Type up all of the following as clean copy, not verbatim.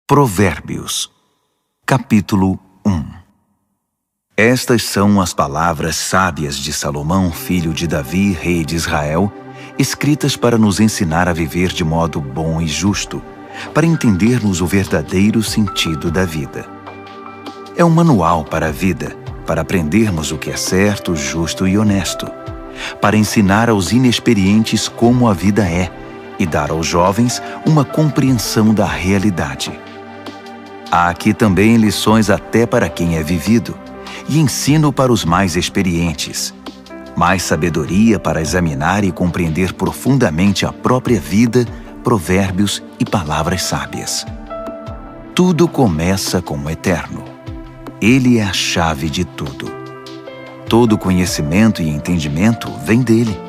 Provérbios, capítulo 1. Estas são as palavras sábias de Salomão, filho de Davi, rei de Israel, escritas para nos ensinar a viver de modo bom e justo, para entendermos o verdadeiro sentido da vida. É um manual para a vida, para aprendermos o que é certo, justo e honesto, para ensinar aos inexperientes como a vida é e dar aos jovens uma compreensão da realidade. Há aqui também lições até para quem é vivido, e ensino para os mais experientes, mais sabedoria para examinar e compreender profundamente a própria vida, provérbios e palavras sábias. Tudo começa com o Eterno. Ele é a chave de tudo. Todo conhecimento e entendimento vem dele.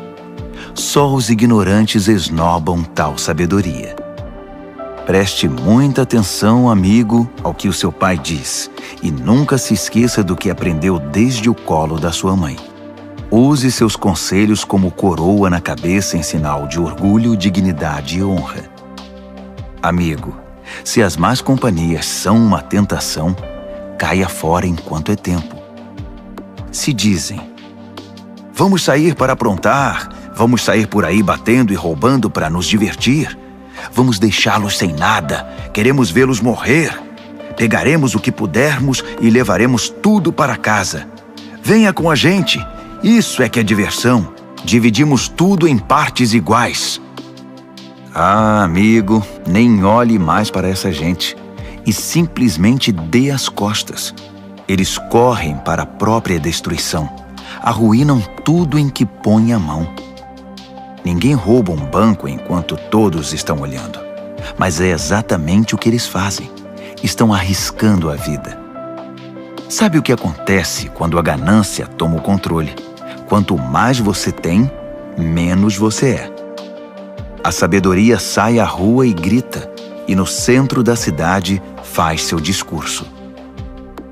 Só os ignorantes esnobam tal sabedoria. Preste muita atenção, amigo, ao que o seu pai diz, e nunca se esqueça do que aprendeu desde o colo da sua mãe. Use seus conselhos como coroa na cabeça em sinal de orgulho, dignidade e honra. Amigo, se as más companhias são uma tentação, caia fora enquanto é tempo. Se dizem: vamos sair para aprontar, vamos sair por aí batendo e roubando para nos divertir, vamos deixá-los sem nada, queremos vê-los morrer. Pegaremos o que pudermos e levaremos tudo para casa. Venha com a gente, isso é que é diversão. Dividimos tudo em partes iguais. Ah, amigo, nem olhe mais para essa gente e simplesmente dê as costas. Eles correm para a própria destruição, arruinam tudo em que põem a mão. Ninguém rouba um banco enquanto todos estão olhando, mas é exatamente o que eles fazem. Estão arriscando a vida. Sabe o que acontece quando a ganância toma o controle? Quanto mais você tem, menos você é. A sabedoria sai à rua e grita, e no centro da cidade faz seu discurso.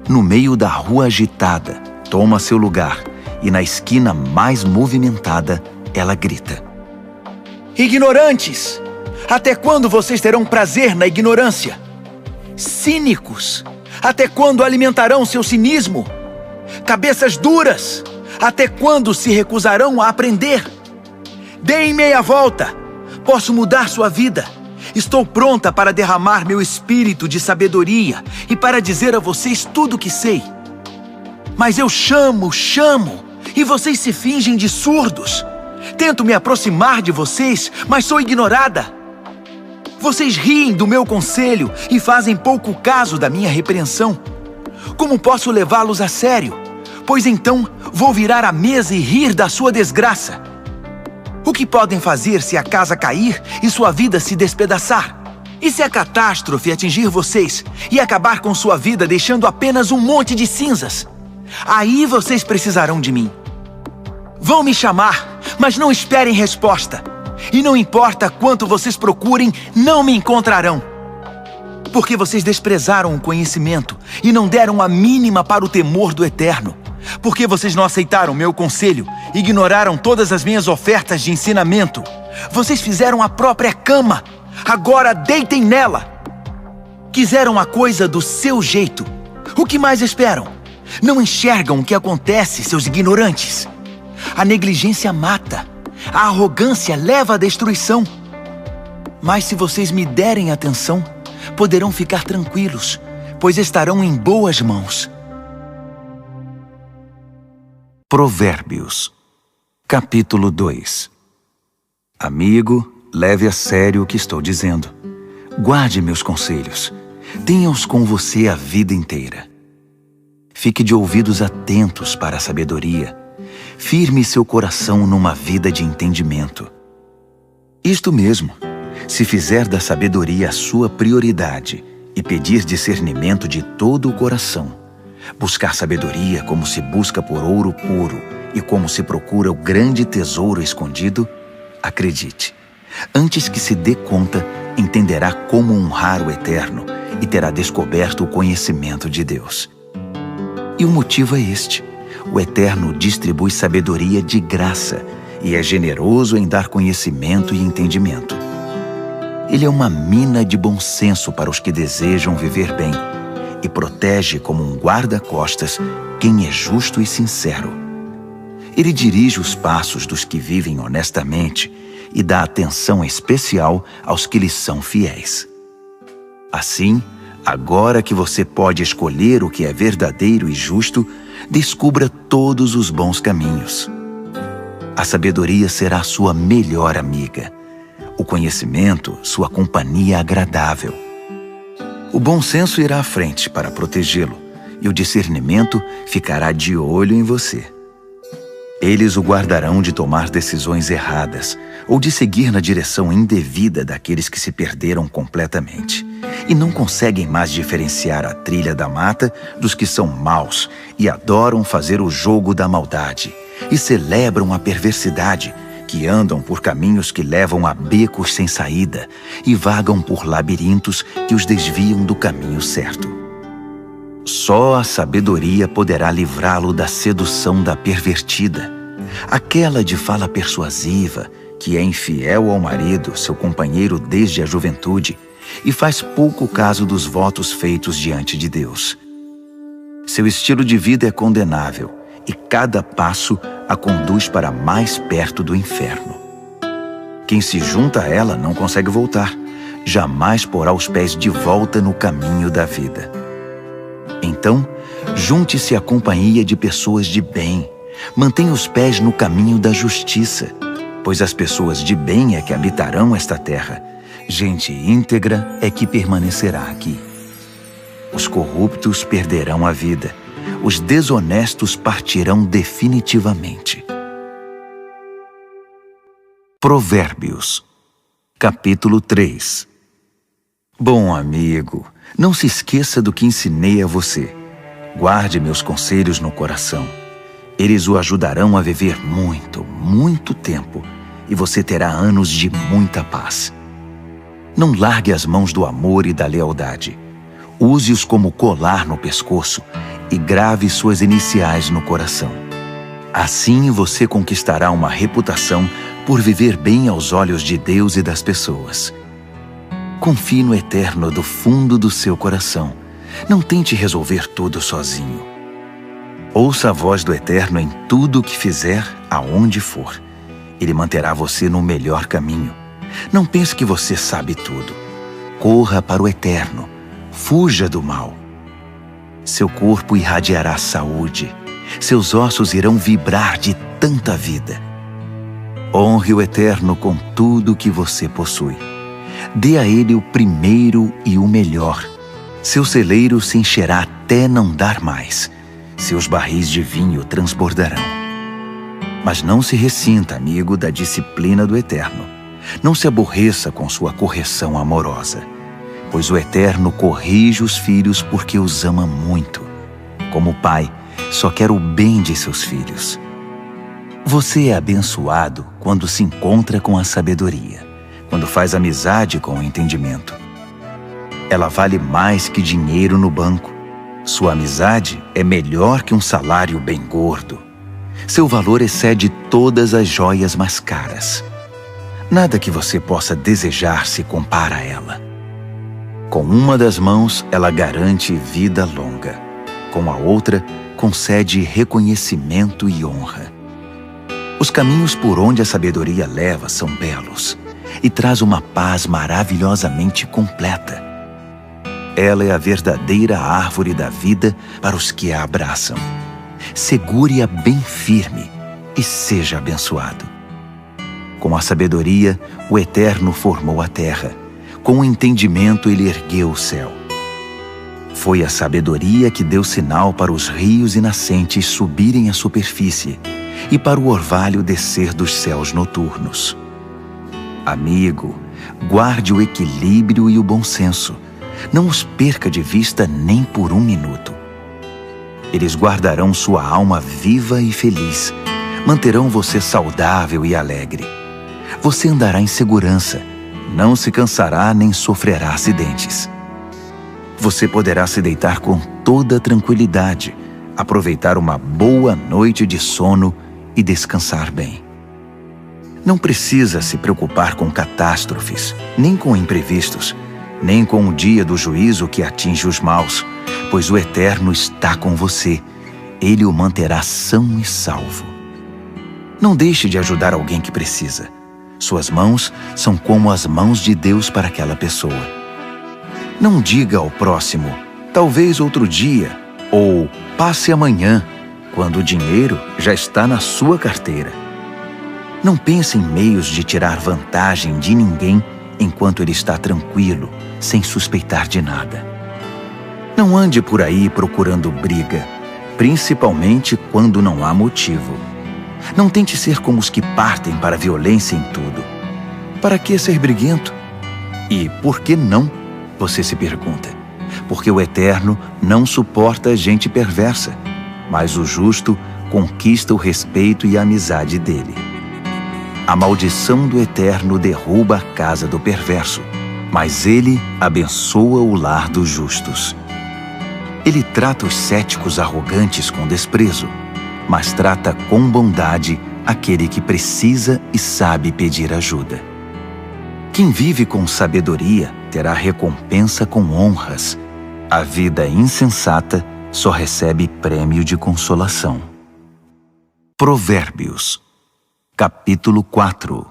No meio da rua agitada, toma seu lugar, e na esquina mais movimentada, ela grita: ignorantes! Até quando vocês terão prazer na ignorância? Cínicos! Até quando alimentarão seu cinismo? Cabeças duras! Até quando se recusarão a aprender? Deem meia volta! Posso mudar sua vida! Estou pronta para derramar meu espírito de sabedoria e para dizer a vocês tudo o que sei. Mas eu chamo, e vocês se fingem de surdos. Tento me aproximar de vocês, mas sou ignorada. Vocês riem do meu conselho e fazem pouco caso da minha repreensão. Como posso levá-los a sério? Pois então vou virar a mesa e rir da sua desgraça. O que podem fazer se a casa cair e sua vida se despedaçar? E se a catástrofe atingir vocês e acabar com sua vida deixando apenas um monte de cinzas? Aí vocês precisarão de mim. Vão me chamar, mas não esperem resposta. E não importa quanto vocês procurem, não me encontrarão. Porque vocês desprezaram o conhecimento e não deram a mínima para o temor do Eterno. Porque vocês não aceitaram meu conselho, ignoraram todas as minhas ofertas de ensinamento. Vocês fizeram a própria cama, agora deitem nela. Quiseram a coisa do seu jeito. O que mais esperam? Não enxergam o que acontece, seus ignorantes. A negligência mata. A arrogância leva à destruição. Mas se vocês me derem atenção, poderão ficar tranquilos, pois estarão em boas mãos. Provérbios, capítulo 2. Amigo, leve a sério o que estou dizendo. Guarde meus conselhos. Tenha-os com você a vida inteira. Fique de ouvidos atentos para a sabedoria. Firme seu coração numa vida de entendimento. Isto mesmo, se fizer da sabedoria a sua prioridade e pedir discernimento de todo o coração, buscar sabedoria como se busca por ouro puro e como se procura o grande tesouro escondido, acredite, antes que se dê conta, entenderá como honrar o Eterno e terá descoberto o conhecimento de Deus. E o motivo é este: o Eterno distribui sabedoria de graça e é generoso em dar conhecimento e entendimento. Ele é uma mina de bom senso para os que desejam viver bem e protege como um guarda-costas quem é justo e sincero. Ele dirige os passos dos que vivem honestamente e dá atenção especial aos que lhes são fiéis. Assim, agora que você pode escolher o que é verdadeiro e justo, descubra todos os bons caminhos. A sabedoria será sua melhor amiga. O conhecimento, sua companhia agradável. O bom senso irá à frente para protegê-lo, e o discernimento ficará de olho em você. Eles o guardarão de tomar decisões erradas ou de seguir na direção indevida daqueles que se perderam completamente e não conseguem mais diferenciar a trilha da mata dos que são maus e adoram fazer o jogo da maldade e celebram a perversidade, que andam por caminhos que levam a becos sem saída e vagam por labirintos que os desviam do caminho certo. Só a sabedoria poderá livrá-lo da sedução da pervertida, aquela de fala persuasiva, que é infiel ao marido, seu companheiro desde a juventude, e faz pouco caso dos votos feitos diante de Deus. Seu estilo de vida é condenável, e cada passo a conduz para mais perto do inferno. Quem se junta a ela não consegue voltar, jamais porá os pés de volta no caminho da vida. Então, junte-se à companhia de pessoas de bem, mantenha os pés no caminho da justiça, pois as pessoas de bem é que habitarão esta terra, gente íntegra é que permanecerá aqui. Os corruptos perderão a vida, os desonestos partirão definitivamente. Provérbios, capítulo 3. Bom amigo, não se esqueça do que ensinei a você. Guarde meus conselhos no coração. Eles o ajudarão a viver muito, muito tempo, e você terá anos de muita paz. Não largue as mãos do amor e da lealdade. Use-os como colar no pescoço e grave suas iniciais no coração. Assim você conquistará uma reputação por viver bem aos olhos de Deus e das pessoas. Confie no Eterno do fundo do seu coração. Não tente resolver tudo sozinho. Ouça a voz do Eterno em tudo o que fizer, aonde for. Ele manterá você no melhor caminho. Não pense que você sabe tudo. Corra para o Eterno. Fuja do mal. Seu corpo irradiará saúde. Seus ossos irão vibrar de tanta vida. Honre o Eterno com tudo o que você possui. Dê a Ele o primeiro e o melhor. Seu celeiro se encherá até não dar mais. Seus barris de vinho transbordarão. Mas não se ressinta, amigo, da disciplina do Eterno. Não se aborreça com sua correção amorosa, pois o Eterno corrige os filhos porque os ama muito. Como pai, só quer o bem de seus filhos. Você é abençoado quando se encontra com a sabedoria, quando faz amizade com o entendimento. Ela vale mais que dinheiro no banco. Sua amizade é melhor que um salário bem gordo. Seu valor excede todas as joias mais caras. Nada que você possa desejar se compara a ela. Com uma das mãos, ela garante vida longa. Com a outra, concede reconhecimento e honra. Os caminhos por onde a sabedoria leva são belos e traz uma paz maravilhosamente completa. Ela é a verdadeira árvore da vida para os que a abraçam. Segure-a bem firme e seja abençoado. Com a sabedoria, o Eterno formou a terra. Com o entendimento, ele ergueu o céu. Foi a sabedoria que deu sinal para os rios e nascentes subirem à superfície e para o orvalho descer dos céus noturnos. Amigo, guarde o equilíbrio e o bom senso. Não os perca de vista nem por um minuto. Eles guardarão sua alma viva e feliz. Manterão você saudável e alegre. Você andará em segurança. Não se cansará nem sofrerá acidentes. Você poderá se deitar com toda tranquilidade, aproveitar uma boa noite de sono e descansar bem. Não precisa se preocupar com catástrofes, nem com imprevistos, nem com o dia do juízo que atinge os maus, pois o Eterno está com você. Ele o manterá são e salvo. Não deixe de ajudar alguém que precisa. Suas mãos são como as mãos de Deus para aquela pessoa. Não diga ao próximo, talvez outro dia, ou passe amanhã, quando o dinheiro já está na sua carteira. Não pense em meios de tirar vantagem de ninguém enquanto ele está tranquilo, sem suspeitar de nada. Não ande por aí procurando briga, principalmente quando não há motivo. Não tente ser como os que partem para a violência em tudo. Para que ser briguento? E por que não? Você se pergunta. Porque o Eterno não suporta gente perversa, mas o justo conquista o respeito e a amizade dele. A maldição do Eterno derruba a casa do perverso, mas ele abençoa o lar dos justos. Ele trata os céticos arrogantes com desprezo, mas trata com bondade aquele que precisa e sabe pedir ajuda. Quem vive com sabedoria terá recompensa com honras. A vida insensata só recebe prêmio de consolação. Provérbios, capítulo 4.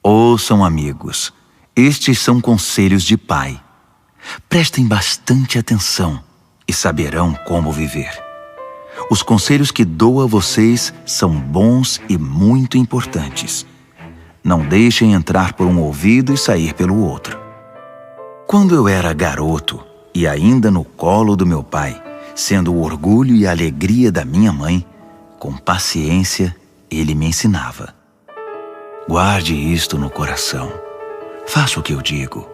Ouçam, amigos, estes são conselhos de pai. Prestem bastante atenção e saberão como viver. Os conselhos que dou a vocês são bons e muito importantes. Não deixem entrar por um ouvido e sair pelo outro. Quando eu era garoto e ainda no colo do meu pai, sendo o orgulho e a alegria da minha mãe, com paciência ele me ensinava. Guarde isto no coração. Faça o que eu digo.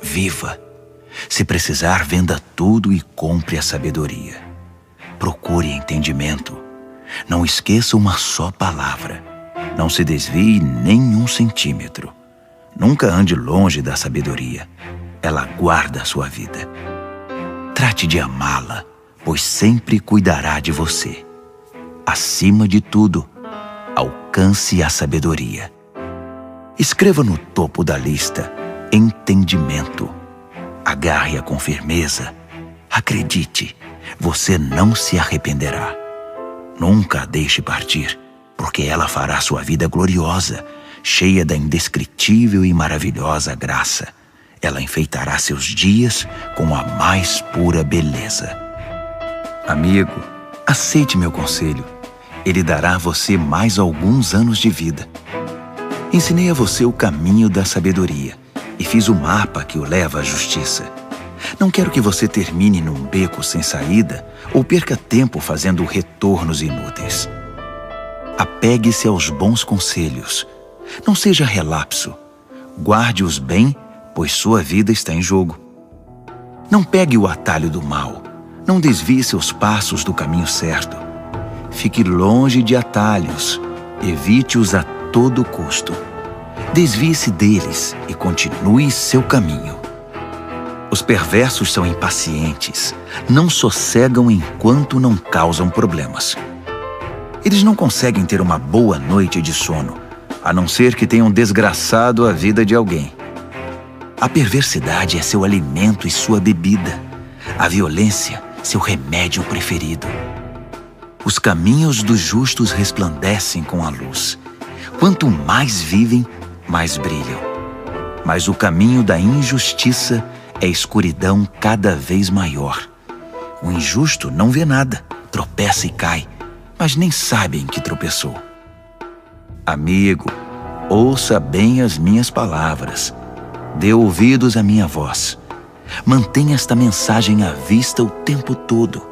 Viva. Se precisar, venda tudo e compre a sabedoria. Procure entendimento. Não esqueça uma só palavra. Não se desvie nem um centímetro. Nunca ande longe da sabedoria. Ela guarda a sua vida. Trate de amá-la, pois sempre cuidará de você. Acima de tudo, alcance a sabedoria. Escreva no topo da lista entendimento. Agarre-a com firmeza. Acredite, você não se arrependerá. Nunca a deixe partir, porque ela fará sua vida gloriosa, cheia da indescritível e maravilhosa graça. Ela enfeitará seus dias com a mais pura beleza. Amigo, aceite meu conselho. Ele dará a você mais alguns anos de vida. Ensinei a você o caminho da sabedoria e fiz o mapa que o leva à justiça. Não quero que você termine num beco sem saída ou perca tempo fazendo retornos inúteis. Apegue-se aos bons conselhos. Não seja relapso. Guarde-os bem, pois sua vida está em jogo. Não pegue o atalho do mal. Não desvie seus passos do caminho certo. Fique longe de atalhos. Evite-os a todo custo. Desvie-se deles e continue seu caminho. Os perversos são impacientes. Não sossegam enquanto não causam problemas. Eles não conseguem ter uma boa noite de sono, a não ser que tenham desgraçado a vida de alguém. A perversidade é seu alimento e sua bebida. A violência, seu remédio preferido. Os caminhos dos justos resplandecem com a luz. Quanto mais vivem, mais brilham. Mas o caminho da injustiça é escuridão cada vez maior. O injusto não vê nada, tropeça e cai, mas nem sabe em que tropeçou. Amigo, ouça bem as minhas palavras. Dê ouvidos à minha voz. Mantenha esta mensagem à vista o tempo todo.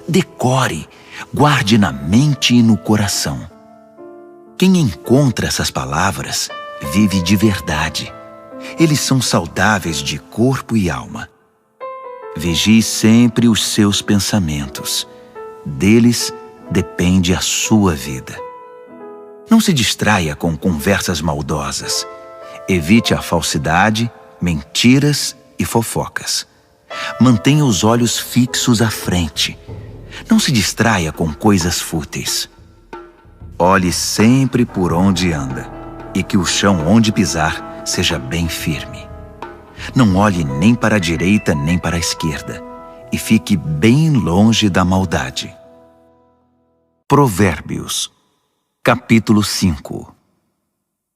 Decore, guarde na mente e no coração. Quem encontra essas palavras vive de verdade. Eles são saudáveis de corpo e alma. Vigie sempre os seus pensamentos. Deles depende a sua vida. Não se distraia com conversas maldosas. Evite a falsidade, mentiras e fofocas. Mantenha os olhos fixos à frente. Não se distraia com coisas fúteis. Olhe sempre por onde anda. e que o chão onde pisar seja bem firme. Não olhe nem para a direita nem para a esquerda, e fique bem longe da maldade. Provérbios, capítulo 5.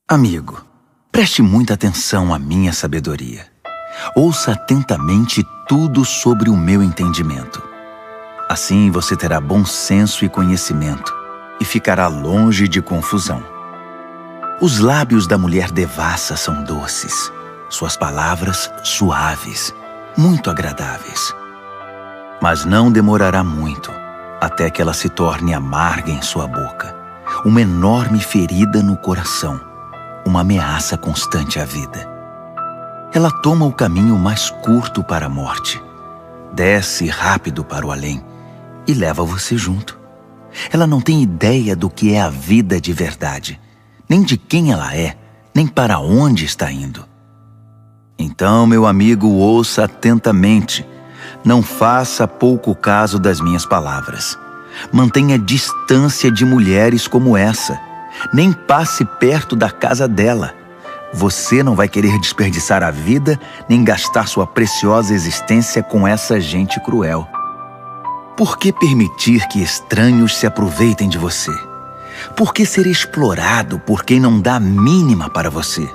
Amigo, preste muita atenção à minha sabedoria. Ouça atentamente tudo sobre o meu entendimento. Assim você terá bom senso e conhecimento, e ficará longe de confusão. Os lábios da mulher devassa são doces, suas palavras suaves, muito agradáveis. Mas não demorará muito, até que ela se torne amarga em sua boca, uma enorme ferida no coração, uma ameaça constante à vida. Ela toma o caminho mais curto para a morte, desce rápido para o além e leva você junto. Ela não tem ideia do que é a vida de verdade, nem de quem ela é, nem para onde está indo. Então, meu amigo, ouça atentamente. Não faça pouco caso das minhas palavras. Mantenha distância de mulheres como essa. Nem passe perto da casa dela. Você não vai querer desperdiçar a vida nem gastar sua preciosa existência com essa gente cruel. Por que permitir que estranhos se aproveitem de você? Por que ser explorado por quem não dá a mínima para você?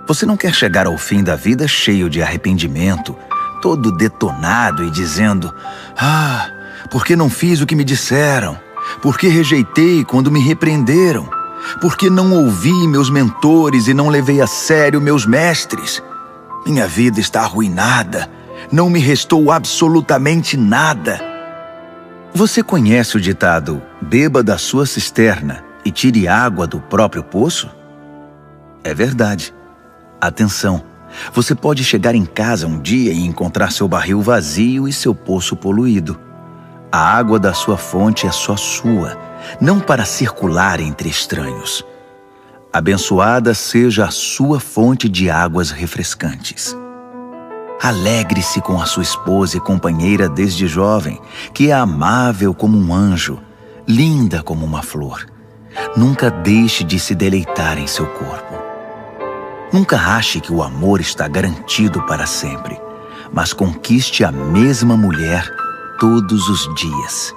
Você não quer chegar ao fim da vida cheio de arrependimento, todo detonado e dizendo: "Ah, por que não fiz o que me disseram? Por que rejeitei quando me repreenderam? Por que não ouvi meus mentores e não levei a sério meus mestres? Minha vida está arruinada, não me restou absolutamente nada." Você conhece o ditado: "Beba da sua cisterna e tire água do próprio poço"? É verdade. Atenção, você pode chegar em casa um dia e encontrar seu barril vazio e seu poço poluído. A água da sua fonte é só sua, não para circular entre estranhos. Abençoada seja a sua fonte de águas refrescantes. Alegre-se com a sua esposa e companheira desde jovem, que é amável como um anjo, linda como uma flor. Nunca deixe de se deleitar em seu corpo. Nunca ache que o amor está garantido para sempre, mas conquiste a mesma mulher todos os dias.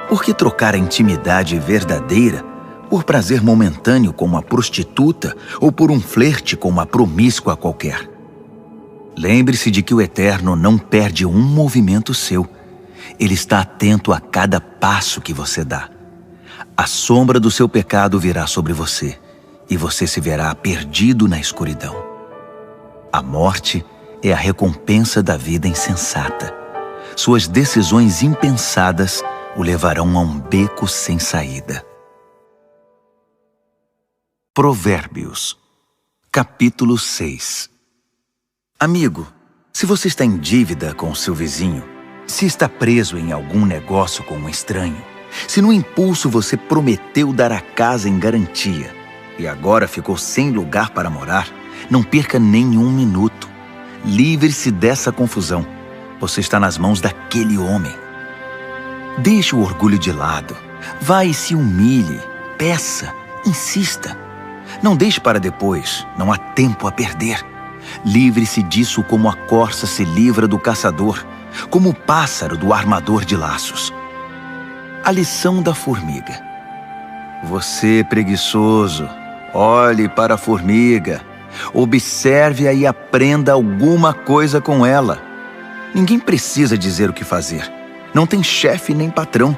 Por que trocar a intimidade verdadeira por prazer momentâneo com uma prostituta ou por um flerte com uma promíscua qualquer? Lembre-se de que o Eterno não perde um movimento seu. Ele está atento a cada passo que você dá. A sombra do seu pecado virá sobre você, e você se verá perdido na escuridão. A morte é a recompensa da vida insensata. Suas decisões impensadas o levarão a um beco sem saída. Provérbios, capítulo 6. Amigo, se você está em dívida com o seu vizinho, se está preso em algum negócio com um estranho, se no impulso você prometeu dar a casa em garantia e agora ficou sem lugar para morar, não perca nenhum minuto. Livre-se dessa confusão. Você está nas mãos daquele homem. Deixe o orgulho de lado. Vá e se humilhe. Peça. Insista. Não deixe para depois. Não há tempo a perder. Livre-se disso como a corça se livra do caçador, como o pássaro do armador de laços. A lição da formiga. Você, preguiçoso, olhe para a formiga. Observe-a e aprenda alguma coisa com ela. Ninguém precisa dizer o que fazer. Não tem chefe nem patrão,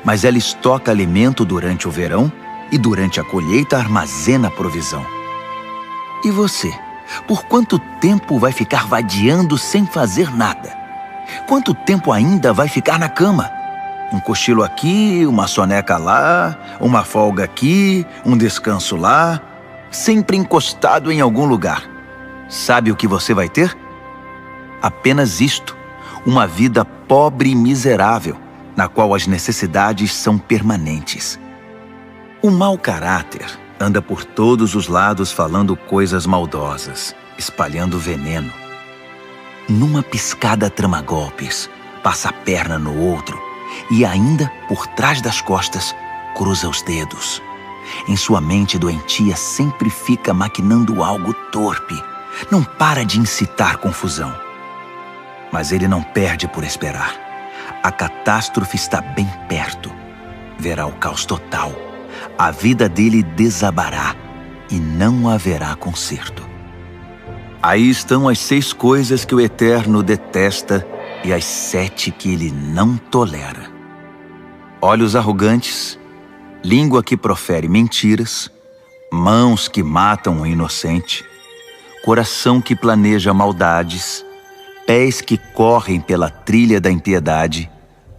mas ela estoca alimento durante o verão e durante a colheita armazena provisão. E você? Por quanto tempo vai ficar vadiando sem fazer nada? Quanto tempo ainda vai ficar na cama? Um cochilo aqui, uma soneca lá, uma folga aqui, um descanso lá, sempre encostado em algum lugar. Sabe o que você vai ter? Apenas isto, uma vida pobre e miserável, na qual as necessidades são permanentes. O mau caráter anda por todos os lados falando coisas maldosas, espalhando veneno. Numa piscada trama golpes, passa a perna no outro e ainda, por trás das costas, cruza os dedos. Em sua mente doentia sempre fica maquinando algo torpe. Não para de incitar confusão. Mas ele não perde por esperar. A catástrofe está bem perto. Verá o caos total. A vida dele desabará e não haverá conserto. Aí estão as 6 coisas que o Eterno detesta e as 7 que ele não tolera: olhos arrogantes, língua que profere mentiras, mãos que matam o inocente, coração que planeja maldades, pés que correm pela trilha da impiedade,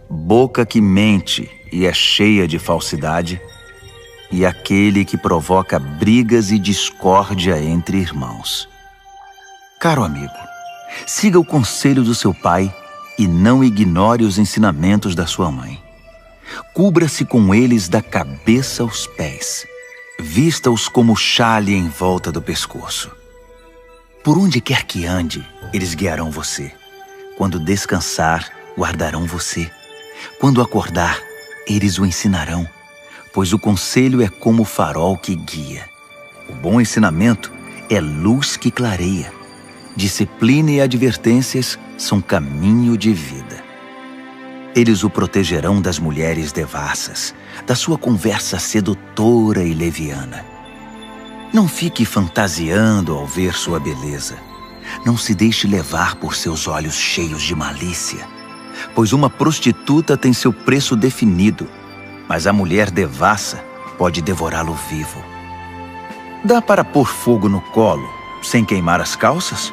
boca que mente e é cheia de falsidade, e aquele que provoca brigas e discórdia entre irmãos. Caro amigo, siga o conselho do seu pai e não ignore os ensinamentos da sua mãe. Cubra-se com eles da cabeça aos pés. Vista-os como xale em volta do pescoço. Por onde quer que ande, eles guiarão você. Quando descansar, guardarão você. Quando acordar, eles o ensinarão, pois o conselho é como o farol que guia. O bom ensinamento é luz que clareia. Disciplina e advertências são caminho de vida. Eles o protegerão das mulheres devassas, da sua conversa sedutora e leviana. Não fique fantasiando ao ver sua beleza. Não se deixe levar por seus olhos cheios de malícia, pois uma prostituta tem seu preço definido, mas a mulher devassa pode devorá-lo vivo. Dá para pôr fogo no colo sem queimar as calças?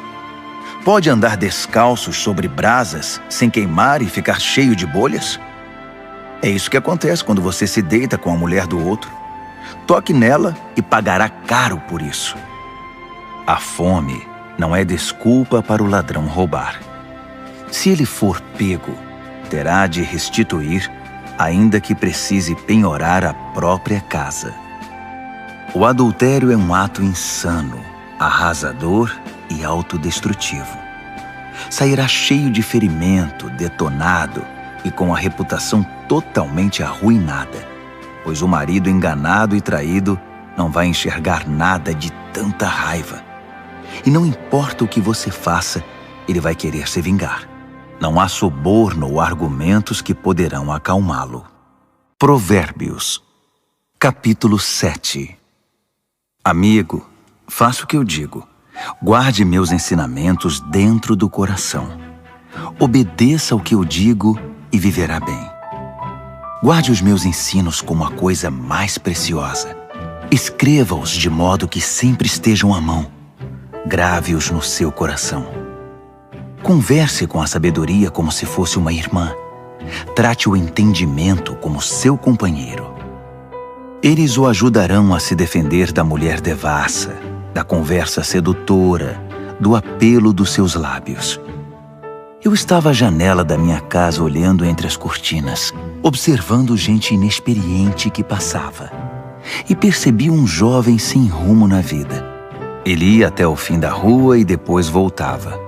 Pode andar descalço sobre brasas sem queimar e ficar cheio de bolhas? É isso que acontece quando você se deita com a mulher do outro. Toque nela e pagará caro por isso. A fome não é desculpa para o ladrão roubar. Se ele for pego, terá de restituir, ainda que precise penhorar a própria casa. O adultério é um ato insano, arrasador e autodestrutivo. Sairá cheio de ferimento, detonado e com a reputação totalmente arruinada, pois o marido enganado e traído não vai enxergar nada de tanta raiva. E não importa o que você faça, ele vai querer se vingar. Não há suborno ou argumentos que poderão acalmá-lo. Provérbios, capítulo 7. Amigo, faça o que eu digo. Guarde meus ensinamentos dentro do coração. Obedeça ao que eu digo e viverá bem. Guarde os meus ensinos como a coisa mais preciosa. Escreva-os de modo que sempre estejam à mão. Grave-os no seu coração. Converse com a sabedoria como se fosse uma irmã. Trate o entendimento como seu companheiro. Eles o ajudarão a se defender da mulher devassa, da conversa sedutora, do apelo dos seus lábios. Eu estava à janela da minha casa olhando entre as cortinas, observando gente inexperiente que passava, e percebi um jovem sem rumo na vida. Ele ia até o fim da rua e depois voltava.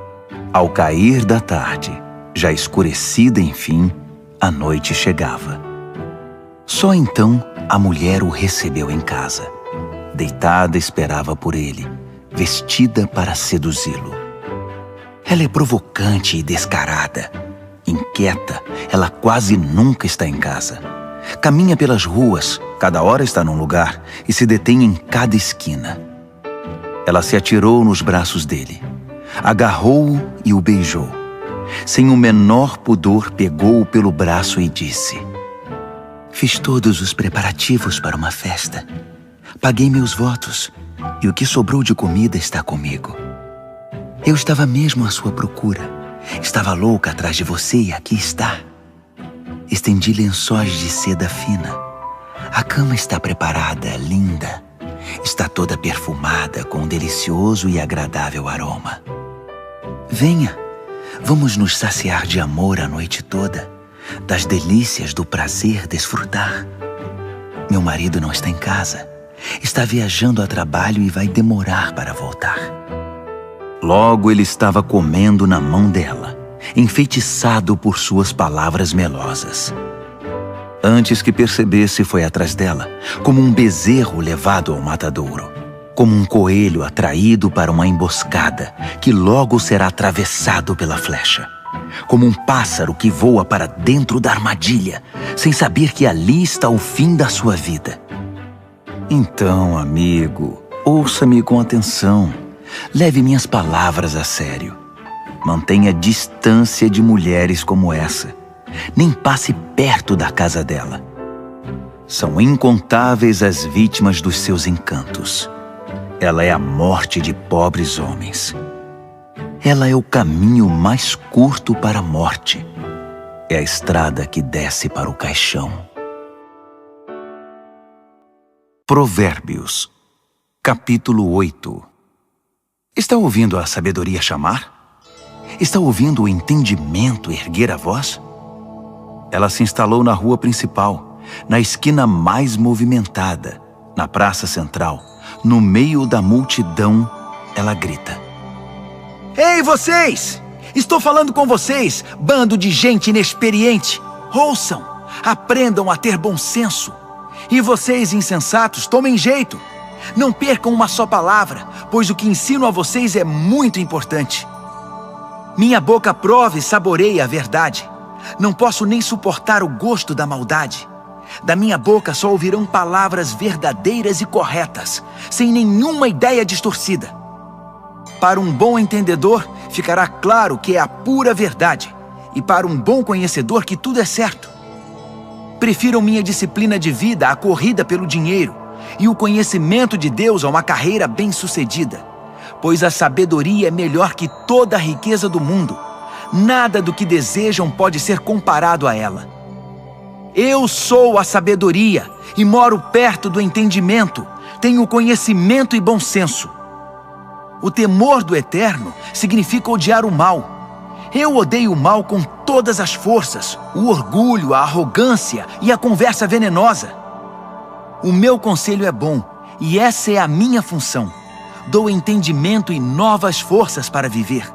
Ao cair da tarde, já escurecida enfim, a noite chegava. Só então a mulher o recebeu em casa. Deitada esperava por ele, vestida para seduzi-lo. Ela é provocante e descarada. Inquieta, ela quase nunca está em casa. Caminha pelas ruas, cada hora está num lugar e se detém em cada esquina. Ela se atirou nos braços dele, agarrou-o e o beijou. Sem o menor pudor, pegou-o pelo braço e disse: "Fiz todos os preparativos para uma festa. Paguei meus votos, e o que sobrou de comida está comigo. Eu estava mesmo à sua procura. Estava louca atrás de você e aqui está. Estendi lençóis de seda fina. A cama está preparada, linda. Está toda perfumada com um delicioso e agradável aroma. Venha, vamos nos saciar de amor a noite toda, das delícias do prazer desfrutar. Meu marido não está em casa. Está viajando a trabalho e vai demorar para voltar." Logo ele estava comendo na mão dela, enfeitiçado por suas palavras melosas. Antes que percebesse, foi atrás dela, como um bezerro levado ao matadouro, como um coelho atraído para uma emboscada, que logo será atravessado pela flecha, como um pássaro que voa para dentro da armadilha, sem saber que ali está o fim da sua vida. Então, amigo, ouça-me com atenção. Leve minhas palavras a sério. Mantenha distância de mulheres como essa. Nem passe perto da casa dela. São incontáveis as vítimas dos seus encantos. Ela é a morte de pobres homens. Ela é o caminho mais curto para a morte. É a estrada que desce para o caixão. Provérbios, capítulo 8. Está ouvindo a sabedoria chamar? Está ouvindo o entendimento erguer a voz? Ela se instalou na rua principal, na esquina mais movimentada, na praça central, no meio da multidão, ela grita: Ei, vocês! Estou falando com vocês, bando de gente inexperiente! Ouçam! Aprendam a ter bom senso! E vocês, insensatos, tomem jeito! Não percam uma só palavra, pois o que ensino a vocês é muito importante. Minha boca prova e saboreia a verdade. Não posso nem suportar o gosto da maldade. Da minha boca só ouvirão palavras verdadeiras e corretas, sem nenhuma ideia distorcida. Para um bom entendedor, ficará claro que é a pura verdade, e para um bom conhecedor que tudo é certo. Prefiram minha disciplina de vida à corrida pelo dinheiro, e o conhecimento de Deus a uma carreira bem-sucedida, pois a sabedoria é melhor que toda a riqueza do mundo. Nada do que desejam pode ser comparado a ela. Eu sou a sabedoria e moro perto do entendimento, tenho conhecimento e bom senso. O temor do Eterno significa odiar o mal. Eu odeio o mal com todas as forças, o orgulho, a arrogância e a conversa venenosa. O meu conselho é bom, e essa é a minha função. Dou entendimento e novas forças para viver.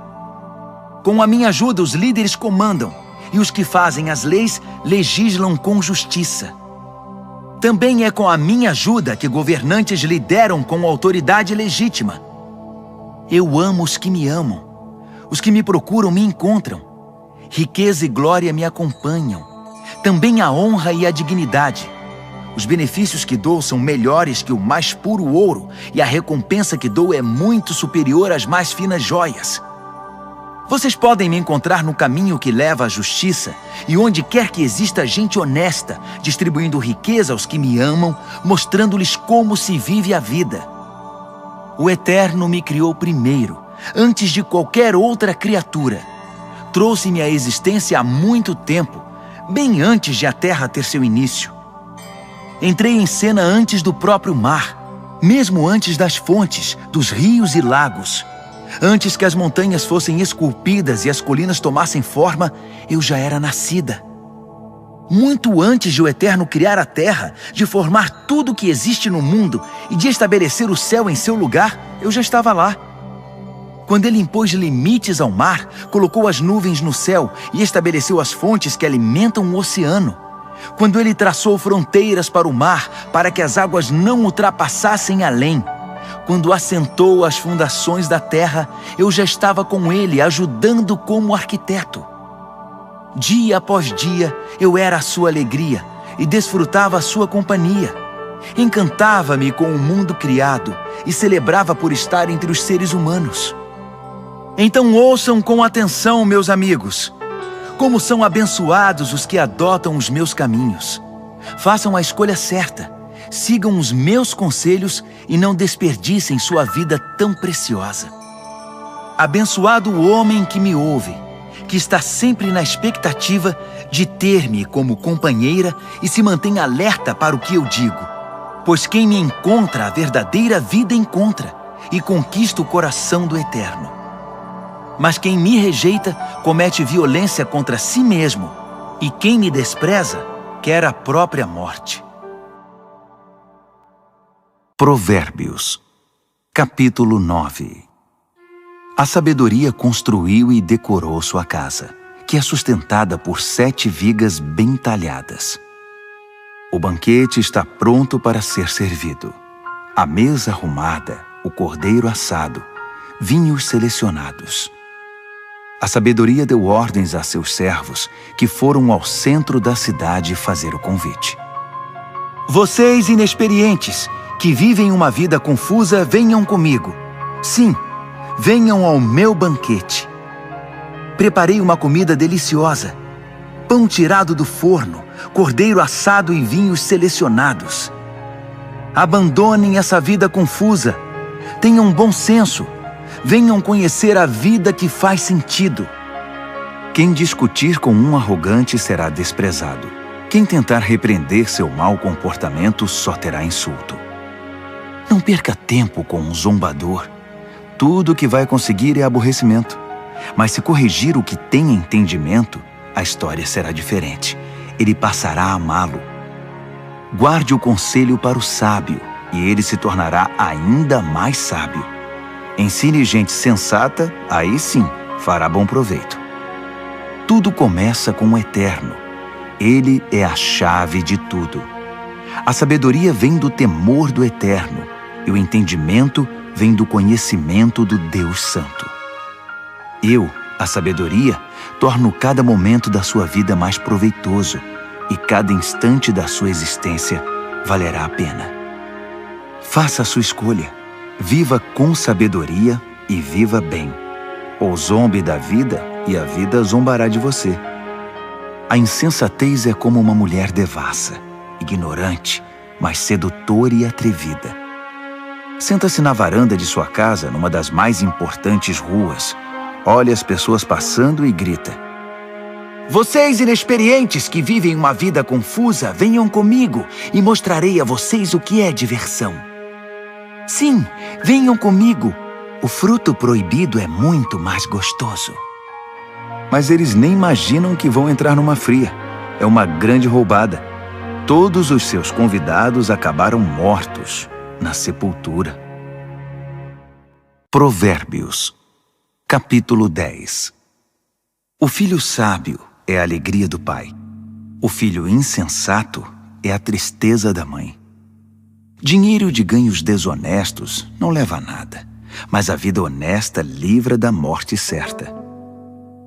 Com a minha ajuda, os líderes comandam, e os que fazem as leis legislam com justiça. Também é com a minha ajuda que governantes lideram com autoridade legítima. Eu amo os que me amam. Os que me procuram me encontram. Riqueza e glória me acompanham. Também a honra e a dignidade. Os benefícios que dou são melhores que o mais puro ouro, e a recompensa que dou é muito superior às mais finas joias. Vocês podem me encontrar no caminho que leva à justiça, e onde quer que exista gente honesta, distribuindo riqueza aos que me amam, mostrando-lhes como se vive a vida. O Eterno me criou primeiro, antes de qualquer outra criatura. Trouxe-me à existência há muito tempo, bem antes de a terra ter seu início. Entrei em cena antes do próprio mar, mesmo antes das fontes, dos rios e lagos. Antes que as montanhas fossem esculpidas e as colinas tomassem forma, eu já era nascida. Muito antes de o Eterno criar a terra, de formar tudo o que existe no mundo e de estabelecer o céu em seu lugar, eu já estava lá. Quando ele impôs limites ao mar, colocou as nuvens no céu e estabeleceu as fontes que alimentam o oceano. Quando ele traçou fronteiras para o mar, para que as águas não ultrapassassem além. Quando assentou as fundações da terra, eu já estava com ele, ajudando como arquiteto. Dia após dia, eu era a sua alegria e desfrutava a sua companhia. Encantava-me com o mundo criado e celebrava por estar entre os seres humanos. Então ouçam com atenção, meus amigos. Como são abençoados os que adotam os meus caminhos. Façam a escolha certa, sigam os meus conselhos e não desperdicem sua vida tão preciosa. Abençoado o homem que me ouve, que está sempre na expectativa de ter-me como companheira e se mantém alerta para o que eu digo. Pois quem me encontra a verdadeira vida encontra e conquista o coração do Eterno. Mas quem me rejeita comete violência contra si mesmo, e quem me despreza quer a própria morte. Provérbios, capítulo 9. A sabedoria construiu e decorou sua casa, que é sustentada por 7 vigas bem talhadas. O banquete está pronto para ser servido. A mesa arrumada, o cordeiro assado, vinhos selecionados. A sabedoria deu ordens a seus servos, que foram ao centro da cidade fazer o convite. Vocês inexperientes, que vivem uma vida confusa, venham comigo. Sim, venham ao meu banquete. Preparei uma comida deliciosa. Pão tirado do forno, cordeiro assado e vinhos selecionados. Abandonem essa vida confusa. Tenham bom senso. Venham conhecer a vida que faz sentido. Quem discutir com um arrogante será desprezado. Quem tentar repreender seu mau comportamento só terá insulto. Não perca tempo com um zombador. Tudo o que vai conseguir é aborrecimento. Mas se corrigir o que tem entendimento, a história será diferente. Ele passará a amá-lo. Guarde o conselho para o sábio, e ele se tornará ainda mais sábio. Ensine gente sensata, aí sim fará bom proveito. Tudo começa com o Eterno. Ele é a chave de tudo. A sabedoria vem do temor do Eterno, e o entendimento vem do conhecimento do Deus Santo. Eu, a sabedoria, torno cada momento da sua vida mais proveitoso, e cada instante da sua existência valerá a pena. Faça a sua escolha. Viva com sabedoria e viva bem. Ou zombe da vida e a vida zombará de você. A insensatez é como uma mulher devassa, ignorante, mas sedutora e atrevida. Senta-se na varanda de sua casa, numa das mais importantes ruas, olha as pessoas passando e grita: Vocês inexperientes que vivem uma vida confusa, venham comigo e mostrarei a vocês o que é diversão. Sim, venham comigo. O fruto proibido é muito mais gostoso. Mas eles nem imaginam que vão entrar numa fria. É uma grande roubada. Todos os seus convidados acabaram mortos na sepultura. Provérbios, capítulo 10. O filho sábio é a alegria do pai. O filho insensato é a tristeza da mãe. Dinheiro de ganhos desonestos não leva a nada, mas a vida honesta livra da morte certa.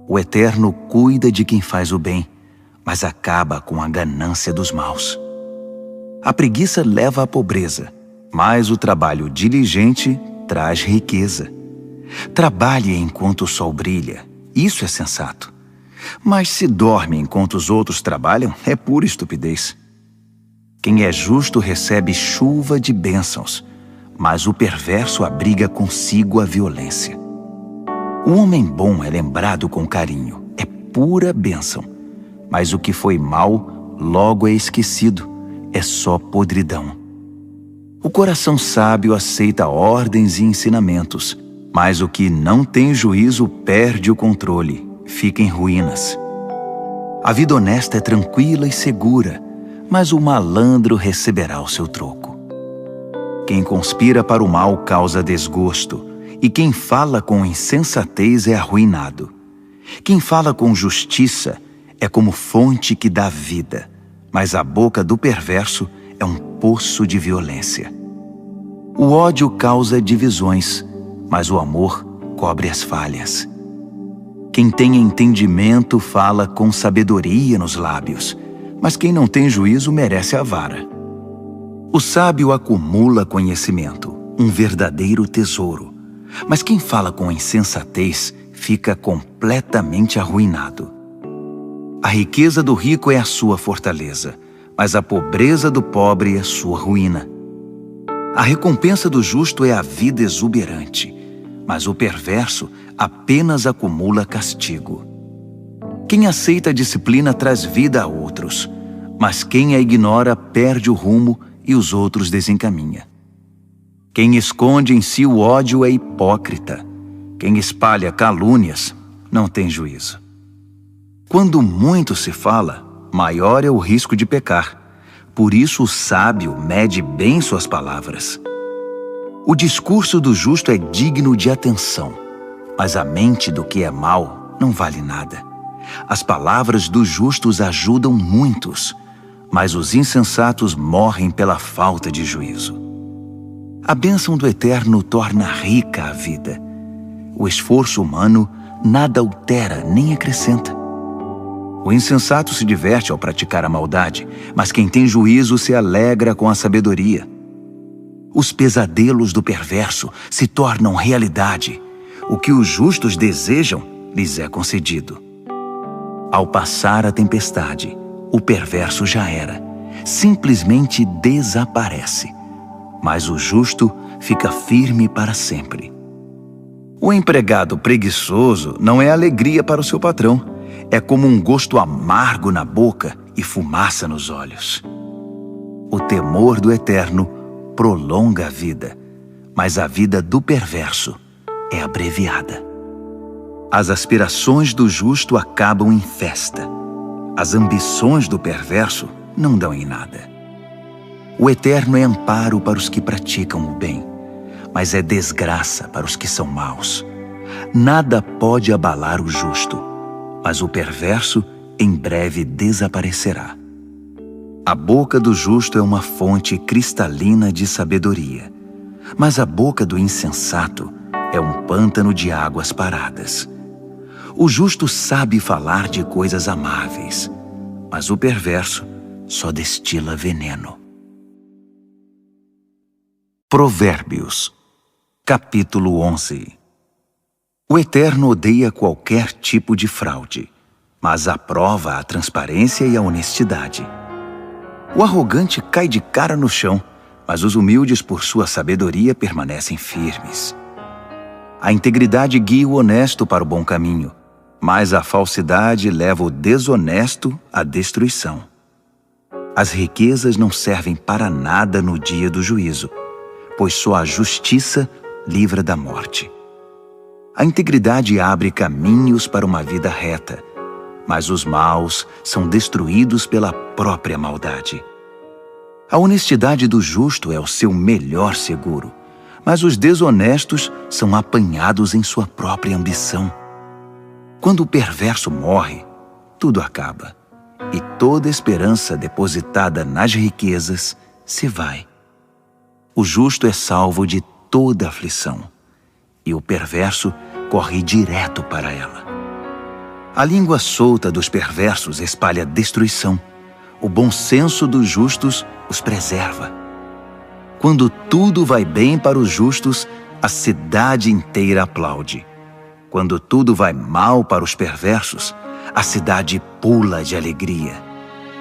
O Eterno cuida de quem faz o bem, mas acaba com a ganância dos maus. A preguiça leva à pobreza, mas o trabalho diligente traz riqueza. Trabalhe enquanto o sol brilha, isso é sensato. Mas se dorme enquanto os outros trabalham, é pura estupidez. Quem é justo recebe chuva de bênçãos, mas o perverso abriga consigo a violência. O homem bom é lembrado com carinho, é pura bênção, mas o que foi mal logo é esquecido, é só podridão. O coração sábio aceita ordens e ensinamentos, mas o que não tem juízo perde o controle, fica em ruínas. A vida honesta é tranquila e segura, mas o malandro receberá o seu troco. Quem conspira para o mal causa desgosto, e quem fala com insensatez é arruinado. Quem fala com justiça é como fonte que dá vida, mas a boca do perverso é um poço de violência. O ódio causa divisões, mas o amor cobre as falhas. Quem tem entendimento fala com sabedoria nos lábios, mas quem não tem juízo merece a vara. O sábio acumula conhecimento, um verdadeiro tesouro, mas quem fala com insensatez fica completamente arruinado. A riqueza do rico é a sua fortaleza, mas a pobreza do pobre é sua ruína. A recompensa do justo é a vida exuberante, mas o perverso apenas acumula castigo. Quem aceita a disciplina traz vida a outros, mas quem a ignora perde o rumo e os outros desencaminha. Quem esconde em si o ódio é hipócrita. Quem espalha calúnias não tem juízo. Quando muito se fala, maior é o risco de pecar. Por isso o sábio mede bem suas palavras. O discurso do justo é digno de atenção, mas a mente do que é mau não vale nada. As palavras dos justos ajudam muitos, mas os insensatos morrem pela falta de juízo. A bênção do Eterno torna rica a vida. O esforço humano nada altera nem acrescenta. O insensato se diverte ao praticar a maldade, mas quem tem juízo se alegra com a sabedoria. Os pesadelos do perverso se tornam realidade. O que os justos desejam lhes é concedido. Ao passar a tempestade, o perverso já era, simplesmente desaparece. Mas o justo fica firme para sempre. O empregado preguiçoso não é alegria para o seu patrão. É como um gosto amargo na boca e fumaça nos olhos. O temor do Eterno prolonga a vida, mas a vida do perverso é abreviada. As aspirações do justo acabam em festa. As ambições do perverso não dão em nada. O Eterno é amparo para os que praticam o bem, mas é desgraça para os que são maus. Nada pode abalar o justo, mas o perverso em breve desaparecerá. A boca do justo é uma fonte cristalina de sabedoria, mas a boca do insensato é um pântano de águas paradas. O justo sabe falar de coisas amáveis, mas o perverso só destila veneno. Provérbios, capítulo 11. O Eterno odeia qualquer tipo de fraude, mas aprova a transparência e a honestidade. O arrogante cai de cara no chão, mas os humildes, por sua sabedoria, permanecem firmes. A integridade guia o honesto para o bom caminho, mas a falsidade leva o desonesto à destruição. As riquezas não servem para nada no dia do juízo, pois só a justiça livra da morte. A integridade abre caminhos para uma vida reta, mas os maus são destruídos pela própria maldade. A honestidade do justo é o seu melhor seguro, mas os desonestos são apanhados em sua própria ambição. Quando o perverso morre, tudo acaba, e toda esperança depositada nas riquezas se vai. O justo é salvo de toda aflição, e o perverso corre direto para ela. A língua solta dos perversos espalha destruição. O bom senso dos justos os preserva. Quando tudo vai bem para os justos, a cidade inteira aplaude. Quando tudo vai mal para os perversos, a cidade pula de alegria.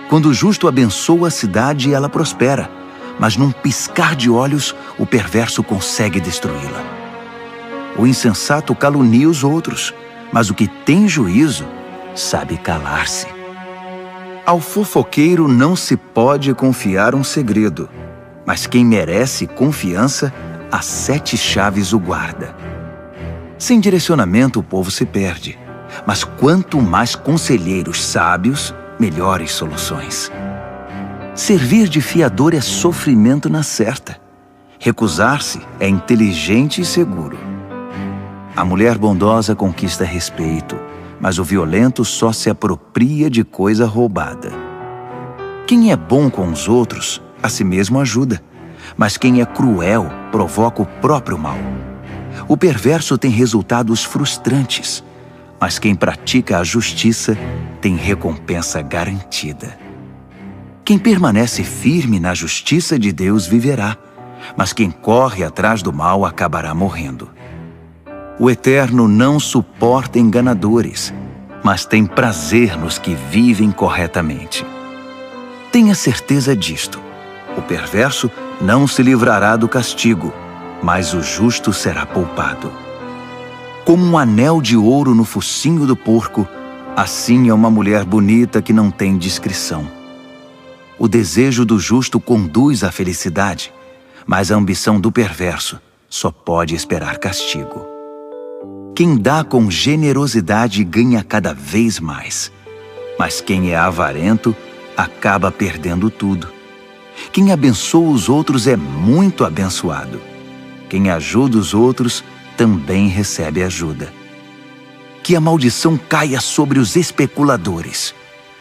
Quando o justo abençoa a cidade, ela prospera, mas num piscar de olhos, o perverso consegue destruí-la. O insensato calunia os outros, mas o que tem juízo sabe calar-se. Ao fofoqueiro não se pode confiar um segredo, mas quem merece confiança, as 7 chaves o guarda. Sem direcionamento o povo se perde, mas quanto mais conselheiros sábios, melhores soluções. Servir de fiador é sofrimento na certa. Recusar-se é inteligente e seguro. A mulher bondosa conquista respeito, mas o violento só se apropria de coisa roubada. Quem é bom com os outros, a si mesmo ajuda, mas quem é cruel provoca o próprio mal. O perverso tem resultados frustrantes, mas quem pratica a justiça tem recompensa garantida. Quem permanece firme na justiça de Deus viverá, mas quem corre atrás do mal acabará morrendo. O Eterno não suporta enganadores, mas tem prazer nos que vivem corretamente. Tenha certeza disto: o perverso não se livrará do castigo, mas o justo será poupado. Como um anel de ouro no focinho do porco, assim é uma mulher bonita que não tem discrição. O desejo do justo conduz à felicidade, mas a ambição do perverso só pode esperar castigo. Quem dá com generosidade ganha cada vez mais, mas quem é avarento acaba perdendo tudo. Quem abençoa os outros é muito abençoado. Quem ajuda os outros também recebe ajuda. Que a maldição caia sobre os especuladores.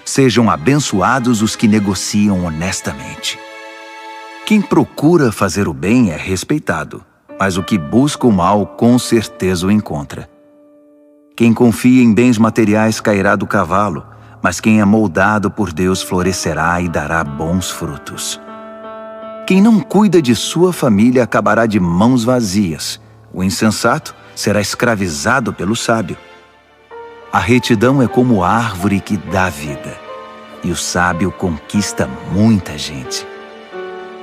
Sejam abençoados os que negociam honestamente. Quem procura fazer o bem é respeitado, mas o que busca o mal com certeza o encontra. Quem confia em bens materiais cairá do cavalo, mas quem é moldado por Deus florescerá e dará bons frutos. Quem não cuida de sua família acabará de mãos vazias. O insensato será escravizado pelo sábio. A retidão é como árvore que dá vida, e o sábio conquista muita gente.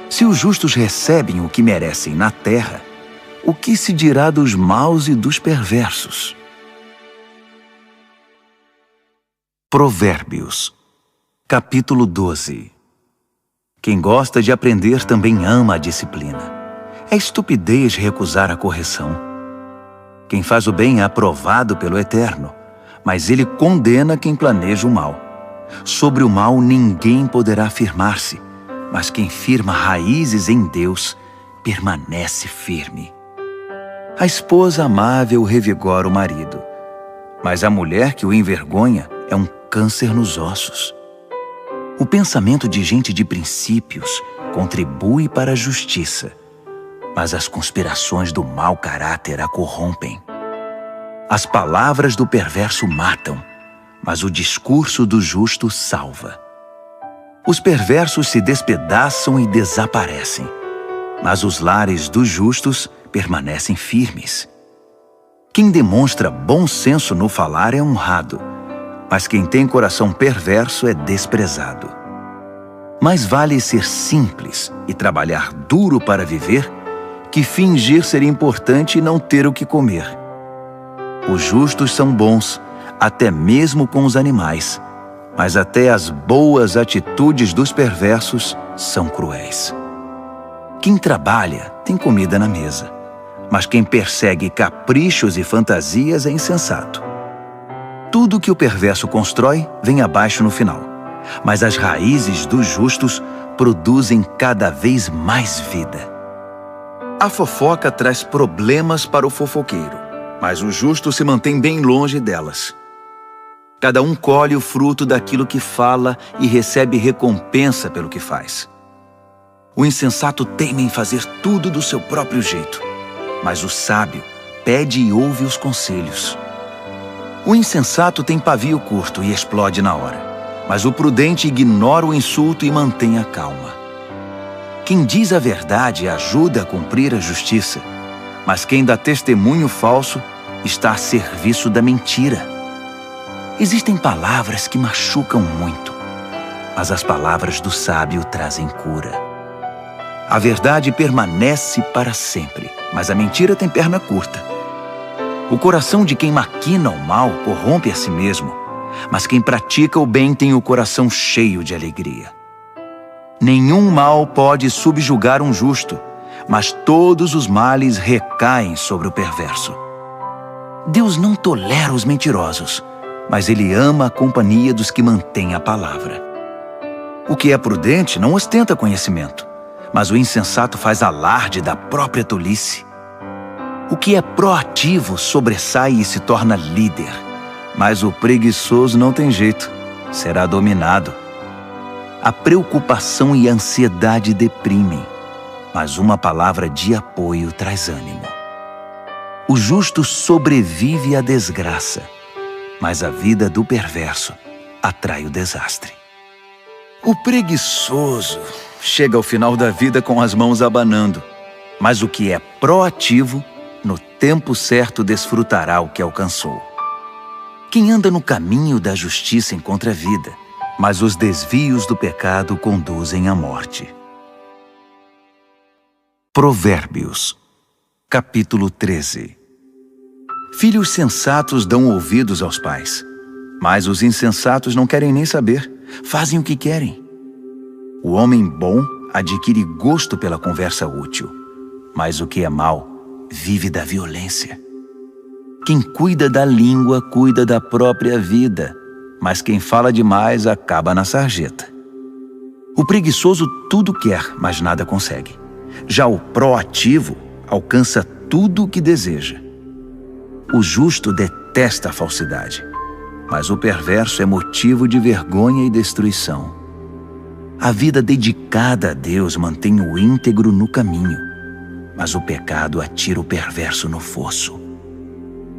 Se os justos recebem o que merecem na terra, o que se dirá dos maus e dos perversos? Provérbios, capítulo 12. Quem gosta de aprender também ama a disciplina. É estupidez recusar a correção. Quem faz o bem é aprovado pelo Eterno, mas ele condena quem planeja o mal. Sobre o mal ninguém poderá firmar-se, mas quem firma raízes em Deus permanece firme. A esposa amável revigora o marido, mas a mulher que o envergonha é um câncer nos ossos. O pensamento de gente de princípios contribui para a justiça, mas as conspirações do mau caráter a corrompem. As palavras do perverso matam, mas o discurso do justo salva. Os perversos se despedaçam e desaparecem, mas os lares dos justos permanecem firmes. Quem demonstra bom senso no falar é honrado, mas quem tem coração perverso é desprezado. Mais vale ser simples e trabalhar duro para viver que fingir ser importante e não ter o que comer. Os justos são bons, até mesmo com os animais, mas até as boas atitudes dos perversos são cruéis. Quem trabalha tem comida na mesa, mas quem persegue caprichos e fantasias é insensato. Tudo que o perverso constrói vem abaixo no final, mas as raízes dos justos produzem cada vez mais vida. A fofoca traz problemas para o fofoqueiro, mas o justo se mantém bem longe delas. Cada um colhe o fruto daquilo que fala e recebe recompensa pelo que faz. O insensato teima em fazer tudo do seu próprio jeito, mas o sábio pede e ouve os conselhos. O insensato tem pavio curto e explode na hora, mas o prudente ignora o insulto e mantém a calma. Quem diz a verdade ajuda a cumprir a justiça, mas quem dá testemunho falso está a serviço da mentira. Existem palavras que machucam muito, mas as palavras do sábio trazem cura. A verdade permanece para sempre, mas a mentira tem perna curta. O coração de quem maquina o mal corrompe a si mesmo, mas quem pratica o bem tem o coração cheio de alegria. Nenhum mal pode subjugar um justo, mas todos os males recaem sobre o perverso. Deus não tolera os mentirosos, mas Ele ama a companhia dos que mantêm a palavra. O que é prudente não ostenta conhecimento, mas o insensato faz alarde da própria tolice. O que é proativo sobressai e se torna líder, mas o preguiçoso não tem jeito, será dominado. A preocupação e a ansiedade deprimem, mas uma palavra de apoio traz ânimo. O justo sobrevive à desgraça, mas a vida do perverso atrai o desastre. O preguiçoso chega ao final da vida com as mãos abanando, mas o que é proativo, no tempo certo desfrutará o que alcançou. Quem anda no caminho da justiça encontra vida, mas os desvios do pecado conduzem à morte. Provérbios, capítulo 13. Filhos sensatos dão ouvidos aos pais, mas os insensatos não querem nem saber, fazem o que querem. O homem bom adquire gosto pela conversa útil, mas o que é mau vive da violência. Quem cuida da língua cuida da própria vida, mas quem fala demais acaba na sarjeta. O preguiçoso tudo quer, mas nada consegue. Já o proativo alcança tudo o que deseja. O justo detesta a falsidade, mas o perverso é motivo de vergonha e destruição. A vida dedicada a Deus mantém o íntegro no caminho, mas o pecado atira o perverso no fosso.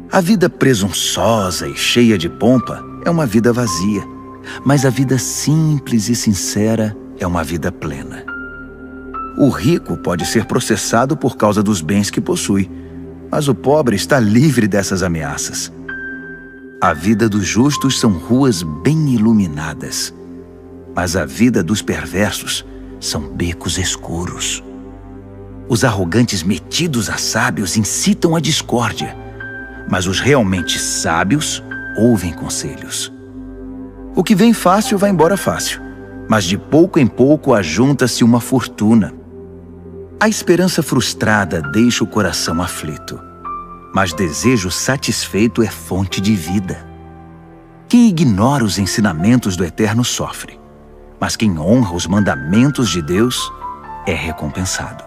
A vida presunçosa e cheia de pompa é uma vida vazia, mas a vida simples e sincera é uma vida plena. O rico pode ser processado por causa dos bens que possui, mas o pobre está livre dessas ameaças. A vida dos justos são ruas bem iluminadas, mas a vida dos perversos são becos escuros. Os arrogantes metidos a sábios incitam a discórdia, mas os realmente sábios ouvem conselhos. O que vem fácil vai embora fácil, mas de pouco em pouco ajunta-se uma fortuna. A esperança frustrada deixa o coração aflito, mas desejo satisfeito é fonte de vida. Quem ignora os ensinamentos do Eterno sofre, mas quem honra os mandamentos de Deus é recompensado.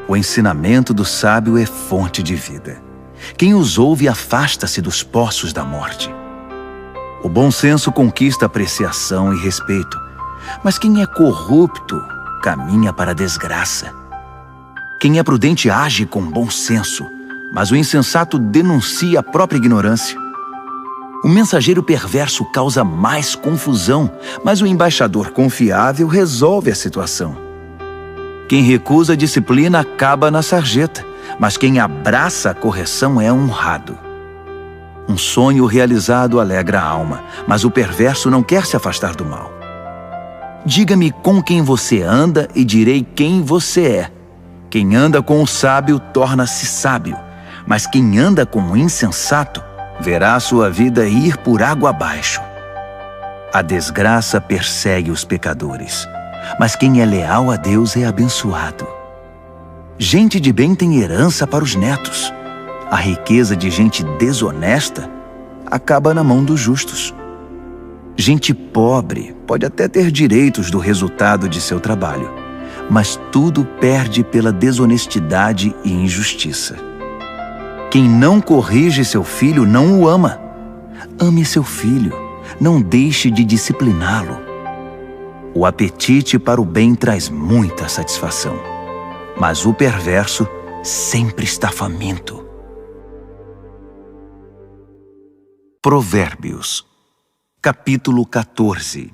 O ensinamento do sábio é fonte de vida. Quem os ouve afasta-se dos poços da morte. O bom senso conquista apreciação e respeito, mas quem é corrupto caminha para a desgraça. Quem é prudente age com bom senso, mas o insensato denuncia a própria ignorância. O mensageiro perverso causa mais confusão, mas o embaixador confiável resolve a situação. Quem recusa a disciplina acaba na sarjeta, mas quem abraça a correção é honrado. Um sonho realizado alegra a alma, mas o perverso não quer se afastar do mal. Diga-me com quem você anda e direi quem você é. Quem anda com o sábio torna-se sábio, mas quem anda com o insensato verá a sua vida ir por água abaixo. A desgraça persegue os pecadores, mas quem é leal a Deus é abençoado. Gente de bem tem herança para os netos. A riqueza de gente desonesta acaba na mão dos justos. Gente pobre pode até ter direitos do resultado de seu trabalho, mas tudo perde pela desonestidade e injustiça. Quem não corrige seu filho não o ama. Ame seu filho, não deixe de discipliná-lo. O apetite para o bem traz muita satisfação, mas o perverso sempre está faminto. Provérbios, capítulo 14.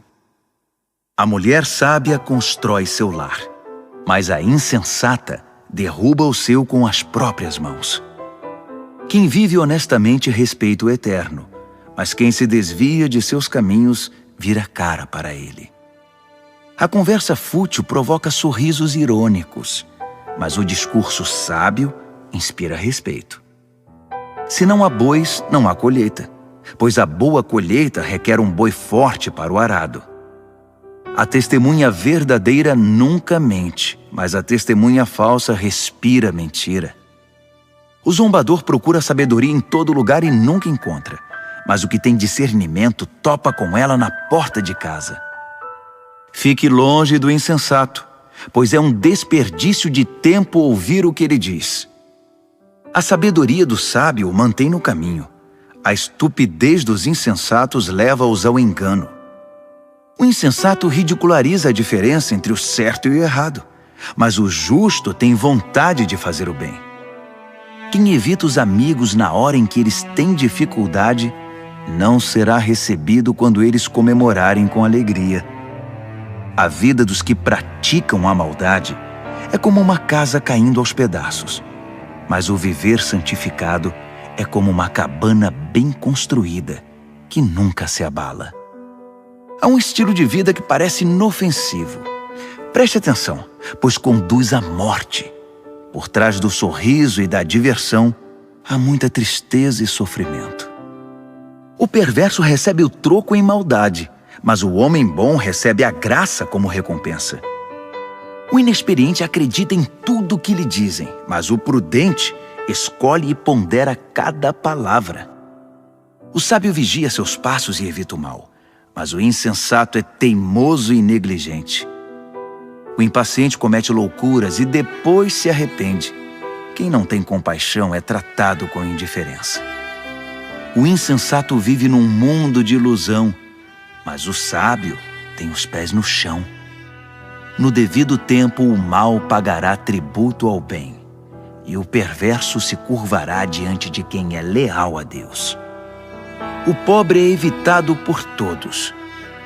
A mulher sábia constrói seu lar, mas a insensata derruba o seu com as próprias mãos. Quem vive honestamente respeita o Eterno, mas quem se desvia de seus caminhos vira cara para ele. A conversa fútil provoca sorrisos irônicos, mas o discurso sábio inspira respeito. Se não há bois, não há colheita, pois a boa colheita requer um boi forte para o arado. A testemunha verdadeira nunca mente, mas a testemunha falsa respira mentira. O zombador procura sabedoria em todo lugar e nunca encontra, mas o que tem discernimento topa com ela na porta de casa. Fique longe do insensato, pois é um desperdício de tempo ouvir o que ele diz. A sabedoria do sábio o mantém no caminho. A estupidez dos insensatos leva-os ao engano. O insensato ridiculariza a diferença entre o certo e o errado, mas o justo tem vontade de fazer o bem. Quem evita os amigos na hora em que eles têm dificuldade, não será recebido quando eles comemorarem com alegria. A vida dos que praticam a maldade é como uma casa caindo aos pedaços, mas o viver santificado é como uma cabana bem construída, que nunca se abala. Há um estilo de vida que parece inofensivo. Preste atenção, pois conduz à morte. Por trás do sorriso e da diversão, há muita tristeza e sofrimento. O perverso recebe o troco em maldade, mas o homem bom recebe a graça como recompensa. O inexperiente acredita em tudo o que lhe dizem, mas o prudente escolhe e pondera cada palavra. O sábio vigia seus passos e evita o mal, mas o insensato é teimoso e negligente. O impaciente comete loucuras e depois se arrepende. Quem não tem compaixão é tratado com indiferença. O insensato vive num mundo de ilusão, mas o sábio tem os pés no chão. No devido tempo, o mal pagará tributo ao bem, e o perverso se curvará diante de quem é leal a Deus. O pobre é evitado por todos,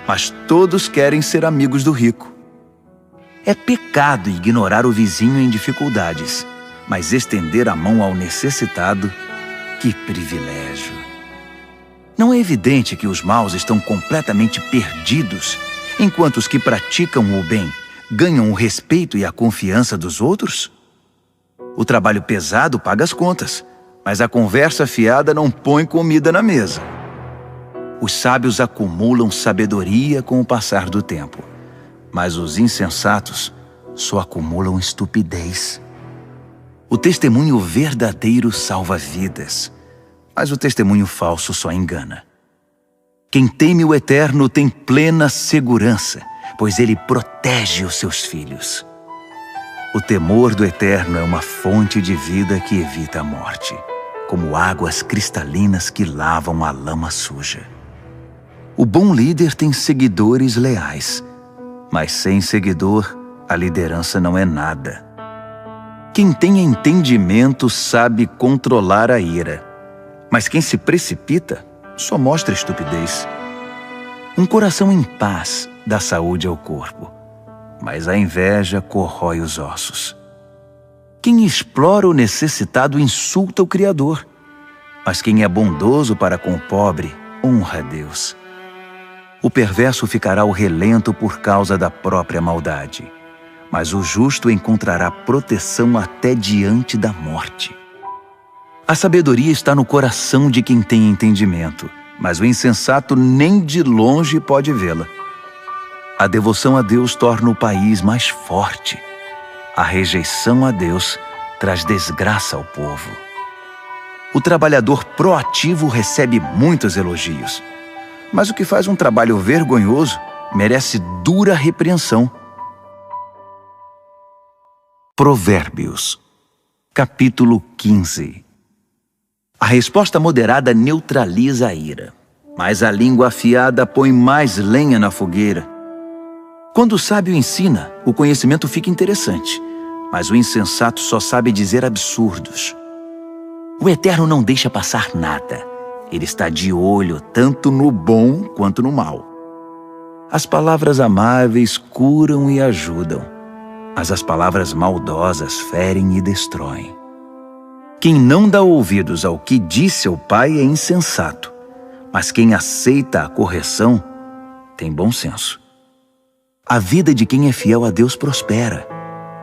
mas todos querem ser amigos do rico. É pecado ignorar o vizinho em dificuldades, mas estender a mão ao necessitado, que privilégio! Não é evidente que os maus estão completamente perdidos, enquanto os que praticam o bem ganham o respeito e a confiança dos outros? O trabalho pesado paga as contas, mas a conversa fiada não põe comida na mesa. Os sábios acumulam sabedoria com o passar do tempo, mas os insensatos só acumulam estupidez. O testemunho verdadeiro salva vidas, mas o testemunho falso só engana. Quem teme o Eterno tem plena segurança, pois ele protege os seus filhos. O temor do Eterno é uma fonte de vida que evita a morte, como águas cristalinas que lavam a lama suja. O bom líder tem seguidores leais, mas sem seguidor, a liderança não é nada. Quem tem entendimento sabe controlar a ira, mas quem se precipita só mostra estupidez. Um coração em paz dá saúde ao corpo, mas a inveja corrói os ossos. Quem explora o necessitado insulta o Criador, mas quem é bondoso para com o pobre honra a Deus. O perverso ficará ao relento por causa da própria maldade, mas o justo encontrará proteção até diante da morte. A sabedoria está no coração de quem tem entendimento, mas o insensato nem de longe pode vê-la. A devoção a Deus torna o país mais forte. A rejeição a Deus traz desgraça ao povo. O trabalhador proativo recebe muitos elogios, mas o que faz um trabalho vergonhoso merece dura repreensão. Provérbios, capítulo 15. A resposta moderada neutraliza a ira, mas a língua afiada põe mais lenha na fogueira. Quando o sábio ensina, o conhecimento fica interessante, mas o insensato só sabe dizer absurdos. O Eterno não deixa passar nada. Ele está de olho tanto no bom quanto no mal. As palavras amáveis curam e ajudam, mas as palavras maldosas ferem e destroem. Quem não dá ouvidos ao que diz seu pai é insensato, mas quem aceita a correção tem bom senso. A vida de quem é fiel a Deus prospera,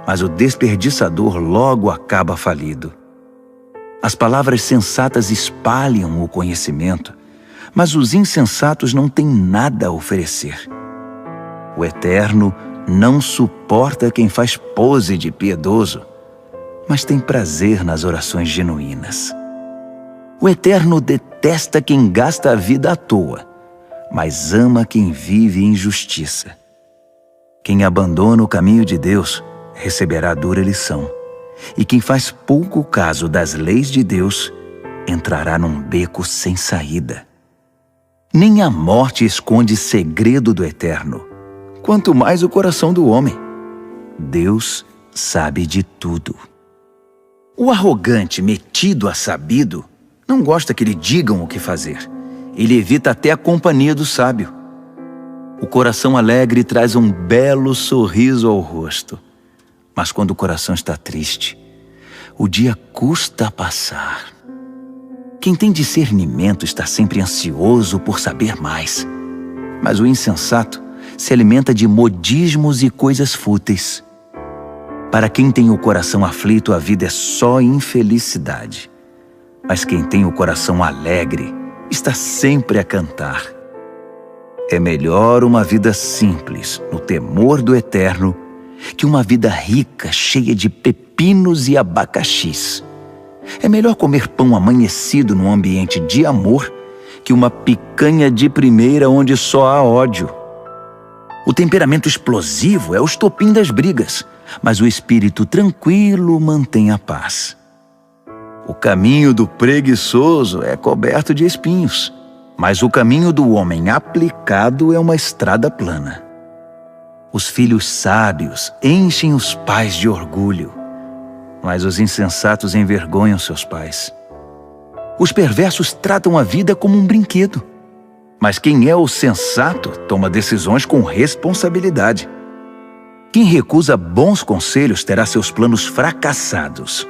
mas o desperdiçador logo acaba falido. As palavras sensatas espalham o conhecimento, mas os insensatos não têm nada a oferecer. O Eterno não suporta quem faz pose de piedoso, mas tem prazer nas orações genuínas. O Eterno detesta quem gasta a vida à toa, mas ama quem vive em justiça. Quem abandona o caminho de Deus receberá dura lição, e quem faz pouco caso das leis de Deus entrará num beco sem saída. Nem a morte esconde segredo do Eterno, quanto mais o coração do homem. Deus sabe de tudo. O arrogante, metido a sabido, não gosta que lhe digam o que fazer. Ele evita até a companhia do sábio. O coração alegre traz um belo sorriso ao rosto, mas quando o coração está triste, o dia custa a passar. Quem tem discernimento está sempre ansioso por saber mais, mas o insensato se alimenta de modismos e coisas fúteis. Para quem tem o coração aflito, a vida é só infelicidade. Mas quem tem o coração alegre está sempre a cantar. É melhor uma vida simples, no temor do Eterno, que uma vida rica, cheia de pepinos e abacaxis. É melhor comer pão amanhecido num ambiente de amor que uma picanha de primeira onde só há ódio. O temperamento explosivo é o estopim das brigas, mas o espírito tranquilo mantém a paz. O caminho do preguiçoso é coberto de espinhos, mas o caminho do homem aplicado é uma estrada plana. Os filhos sábios enchem os pais de orgulho, mas os insensatos envergonham seus pais. Os perversos tratam a vida como um brinquedo, mas quem é o sensato toma decisões com responsabilidade. Quem recusa bons conselhos terá seus planos fracassados,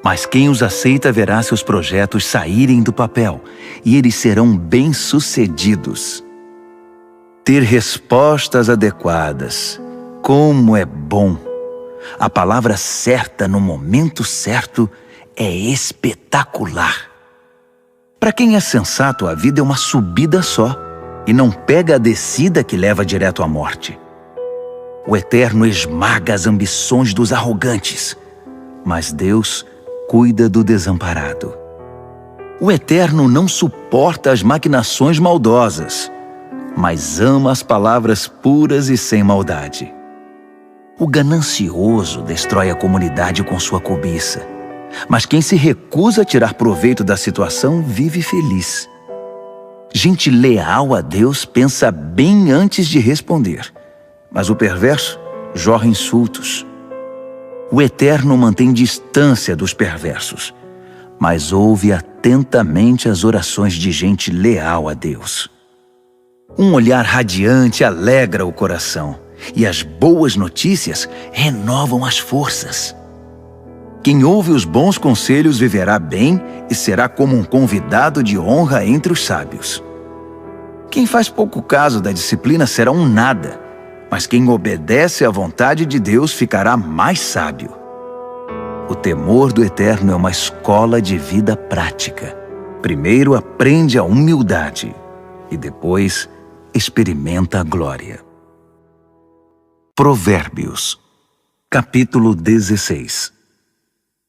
mas quem os aceita verá seus projetos saírem do papel e eles serão bem-sucedidos. Ter respostas adequadas. Como é bom! A palavra certa no momento certo é espetacular. Para quem é sensato, a vida é uma subida só e não pega a descida que leva direto à morte. O Eterno esmaga as ambições dos arrogantes, mas Deus cuida do desamparado. O Eterno não suporta as maquinações maldosas, mas ama as palavras puras e sem maldade. O ganancioso destrói a comunidade com sua cobiça, mas quem se recusa a tirar proveito da situação vive feliz. Gente leal a Deus pensa bem antes de responder, mas o perverso jorra insultos. O Eterno mantém distância dos perversos, mas ouve atentamente as orações de gente leal a Deus. Um olhar radiante alegra o coração, e as boas notícias renovam as forças. Quem ouve os bons conselhos viverá bem e será como um convidado de honra entre os sábios. Quem faz pouco caso da disciplina será um nada, mas quem obedece à vontade de Deus ficará mais sábio. O temor do Eterno é uma escola de vida prática. Primeiro aprende a humildade e depois experimenta a glória. Provérbios, capítulo 16.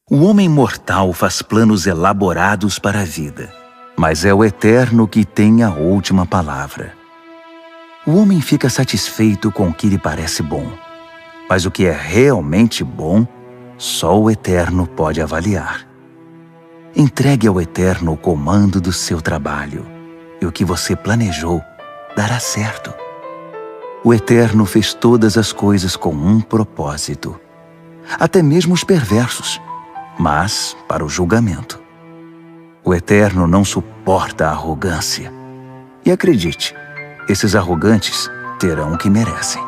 O homem mortal faz planos elaborados para a vida, mas é o Eterno que tem a última palavra. O homem fica satisfeito com o que lhe parece bom, mas o que é realmente bom, só o Eterno pode avaliar. Entregue ao Eterno o comando do seu trabalho, e o que você planejou dará certo. O Eterno fez todas as coisas com um propósito, até mesmo os perversos, mas para o julgamento. O Eterno não suporta a arrogância. E acredite, esses arrogantes terão o que merecem.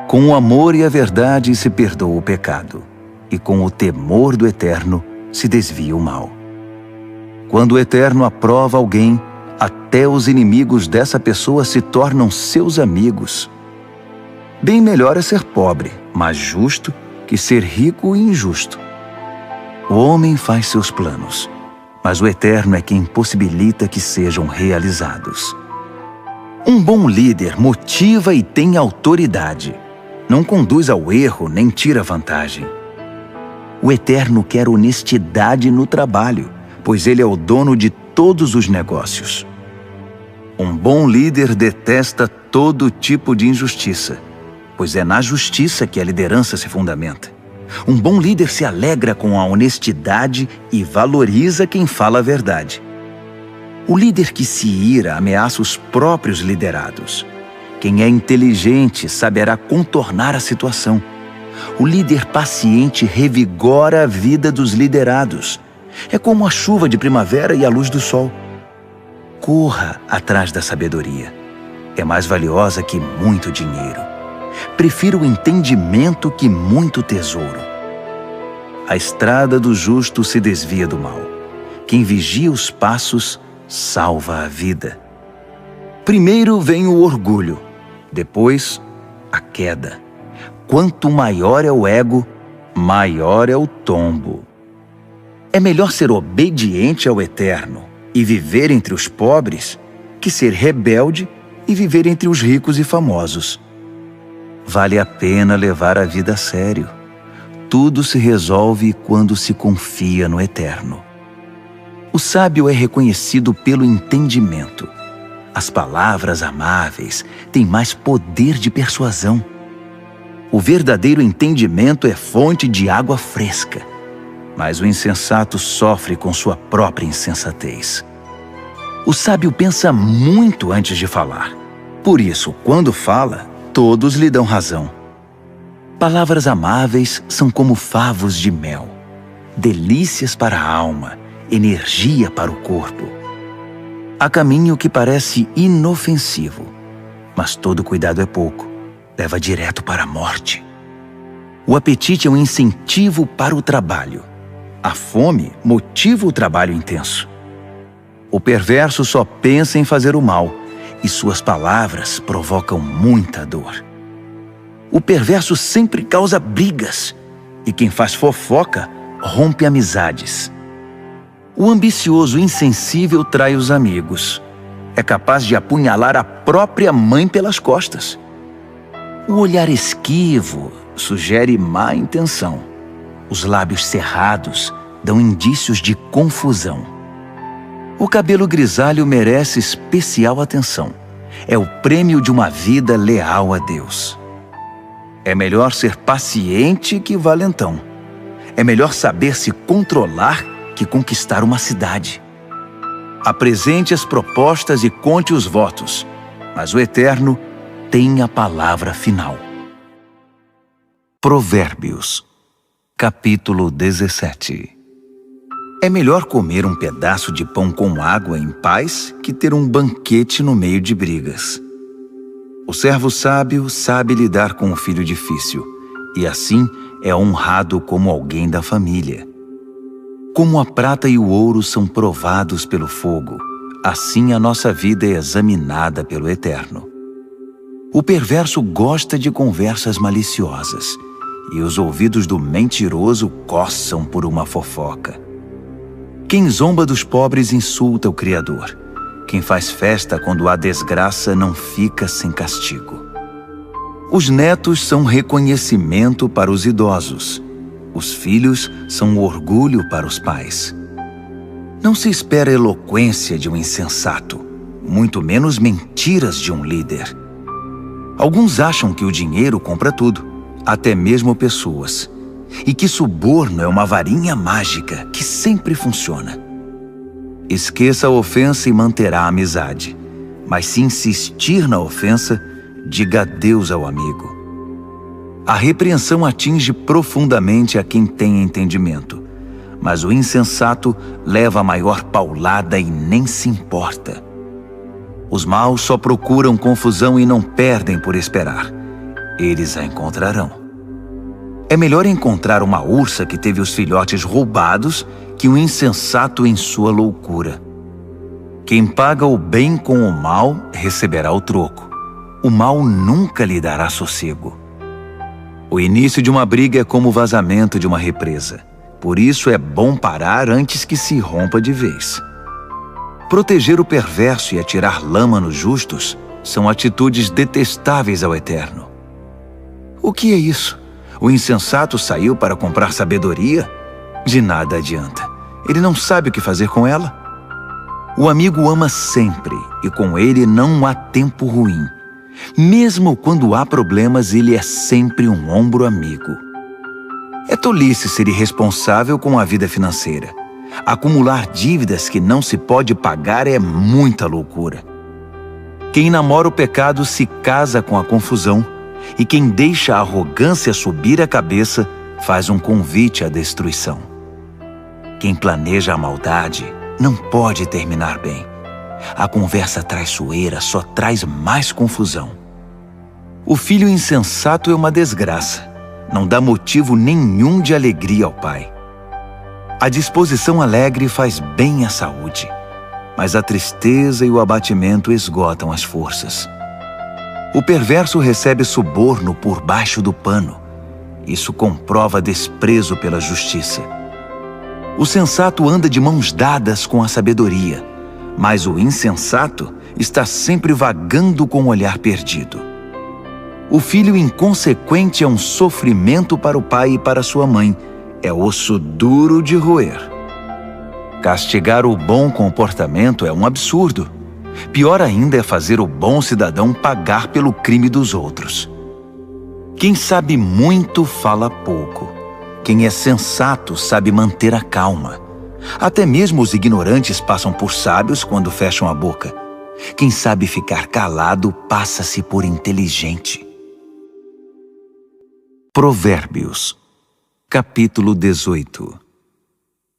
Com o amor e a verdade se perdoa o pecado, e com o temor do Eterno se desvia o mal. Quando o Eterno aprova alguém, até os inimigos dessa pessoa se tornam seus amigos. Bem melhor é ser pobre, mas justo, que ser rico e injusto. O homem faz seus planos, mas o Eterno é quem possibilita que sejam realizados. Um bom líder motiva e tem autoridade. Não conduz ao erro nem tira vantagem. O Eterno quer honestidade no trabalho, pois Ele é o dono de todos os negócios. Um bom líder detesta todo tipo de injustiça, pois é na justiça que a liderança se fundamenta. Um bom líder se alegra com a honestidade e valoriza quem fala a verdade. O líder que se ira ameaça os próprios liderados. Quem é inteligente saberá contornar a situação. O líder paciente revigora a vida dos liderados. É como a chuva de primavera e a luz do sol. Corra atrás da sabedoria. É mais valiosa que muito dinheiro. Prefiro o entendimento que muito tesouro. A estrada do justo se desvia do mal. Quem vigia os passos salva a vida. Primeiro vem o orgulho, depois a queda. Quanto maior é o ego, maior é o tombo. É melhor ser obediente ao Eterno e viver entre os pobres que ser rebelde e viver entre os ricos e famosos. Vale a pena levar a vida a sério. Tudo se resolve quando se confia no Eterno. O sábio é reconhecido pelo entendimento. As palavras amáveis têm mais poder de persuasão. O verdadeiro entendimento é fonte de água fresca. mas o insensato sofre com sua própria insensatez. O sábio pensa muito antes de falar. Por isso, quando fala, todos lhe dão razão. Palavras amáveis são como favos de mel, delícias para a alma, energia para o corpo. Há caminho que parece inofensivo, mas todo cuidado é pouco, leva direto para a morte. O apetite é um incentivo para o trabalho. A fome motiva o trabalho intenso. O perverso só pensa em fazer o mal, e suas palavras provocam muita dor. O perverso sempre causa brigas, e quem faz fofoca rompe amizades. O ambicioso insensível trai os amigos. É capaz de apunhalar a própria mãe pelas costas. O olhar esquivo sugere má intenção. Os lábios cerrados dão indícios de confusão. O cabelo grisalho merece especial atenção. É o prêmio de uma vida leal a Deus. É melhor ser paciente que valentão. É melhor saber se controlar que conquistar uma cidade. Apresente as propostas e conte os votos, mas o Eterno tem a palavra final. Provérbios, capítulo 17. É melhor comer um pedaço de pão com água em paz que ter um banquete no meio de brigas. O servo sábio sabe lidar com o filho difícil, e assim é honrado como alguém da família. Como a prata e o ouro são provados pelo fogo, assim a nossa vida é examinada pelo Eterno. O perverso gosta de conversas maliciosas, e os ouvidos do mentiroso coçam por uma fofoca. Quem zomba dos pobres insulta o Criador. Quem faz festa quando há desgraça não fica sem castigo. Os netos são reconhecimento para os idosos. Os filhos são orgulho para os pais. Não se espera eloquência de um insensato, muito menos mentiras de um líder. Alguns acham que o dinheiro compra tudo, até mesmo pessoas, e que suborno é uma varinha mágica que sempre funciona. Esqueça a ofensa e manterá a amizade, mas se insistir na ofensa, diga adeus ao amigo. A repreensão atinge profundamente a quem tem entendimento, mas o insensato leva a maior paulada e nem se importa. Os maus só procuram confusão e não perdem por esperar. Eles a encontrarão. É melhor encontrar uma ursa que teve os filhotes roubados que um insensato em sua loucura. Quem paga o bem com o mal receberá o troco. O mal nunca lhe dará sossego. O início de uma briga é como o vazamento de uma represa. Por isso é bom parar antes que se rompa de vez. Proteger o perverso e atirar lama nos justos são atitudes detestáveis ao Eterno. O que é isso? O insensato saiu para comprar sabedoria? De nada adianta. Ele não sabe o que fazer com ela. O amigo ama sempre, e com ele não há tempo ruim. Mesmo quando há problemas, ele é sempre um ombro amigo. É tolice ser irresponsável com a vida financeira. Acumular dívidas que não se pode pagar é muita loucura. Quem namora o pecado se casa com a confusão, e quem deixa a arrogância subir a cabeça faz um convite à destruição. Quem planeja a maldade não pode terminar bem. A conversa traiçoeira só traz mais confusão. O filho insensato é uma desgraça. Não dá motivo nenhum de alegria ao pai. A disposição alegre faz bem à saúde, mas a tristeza e o abatimento esgotam as forças. O perverso recebe suborno por baixo do pano. Isso comprova desprezo pela justiça. O sensato anda de mãos dadas com a sabedoria, mas o insensato está sempre vagando com o olhar perdido. O filho inconsequente é um sofrimento para o pai e para sua mãe, é osso duro de roer. Castigar o bom comportamento é um absurdo. Pior ainda é fazer o bom cidadão pagar pelo crime dos outros. Quem sabe muito fala pouco. Quem é sensato sabe manter a calma. Até mesmo os ignorantes passam por sábios quando fecham a boca. Quem sabe ficar calado passa-se por inteligente. Provérbios, capítulo 18.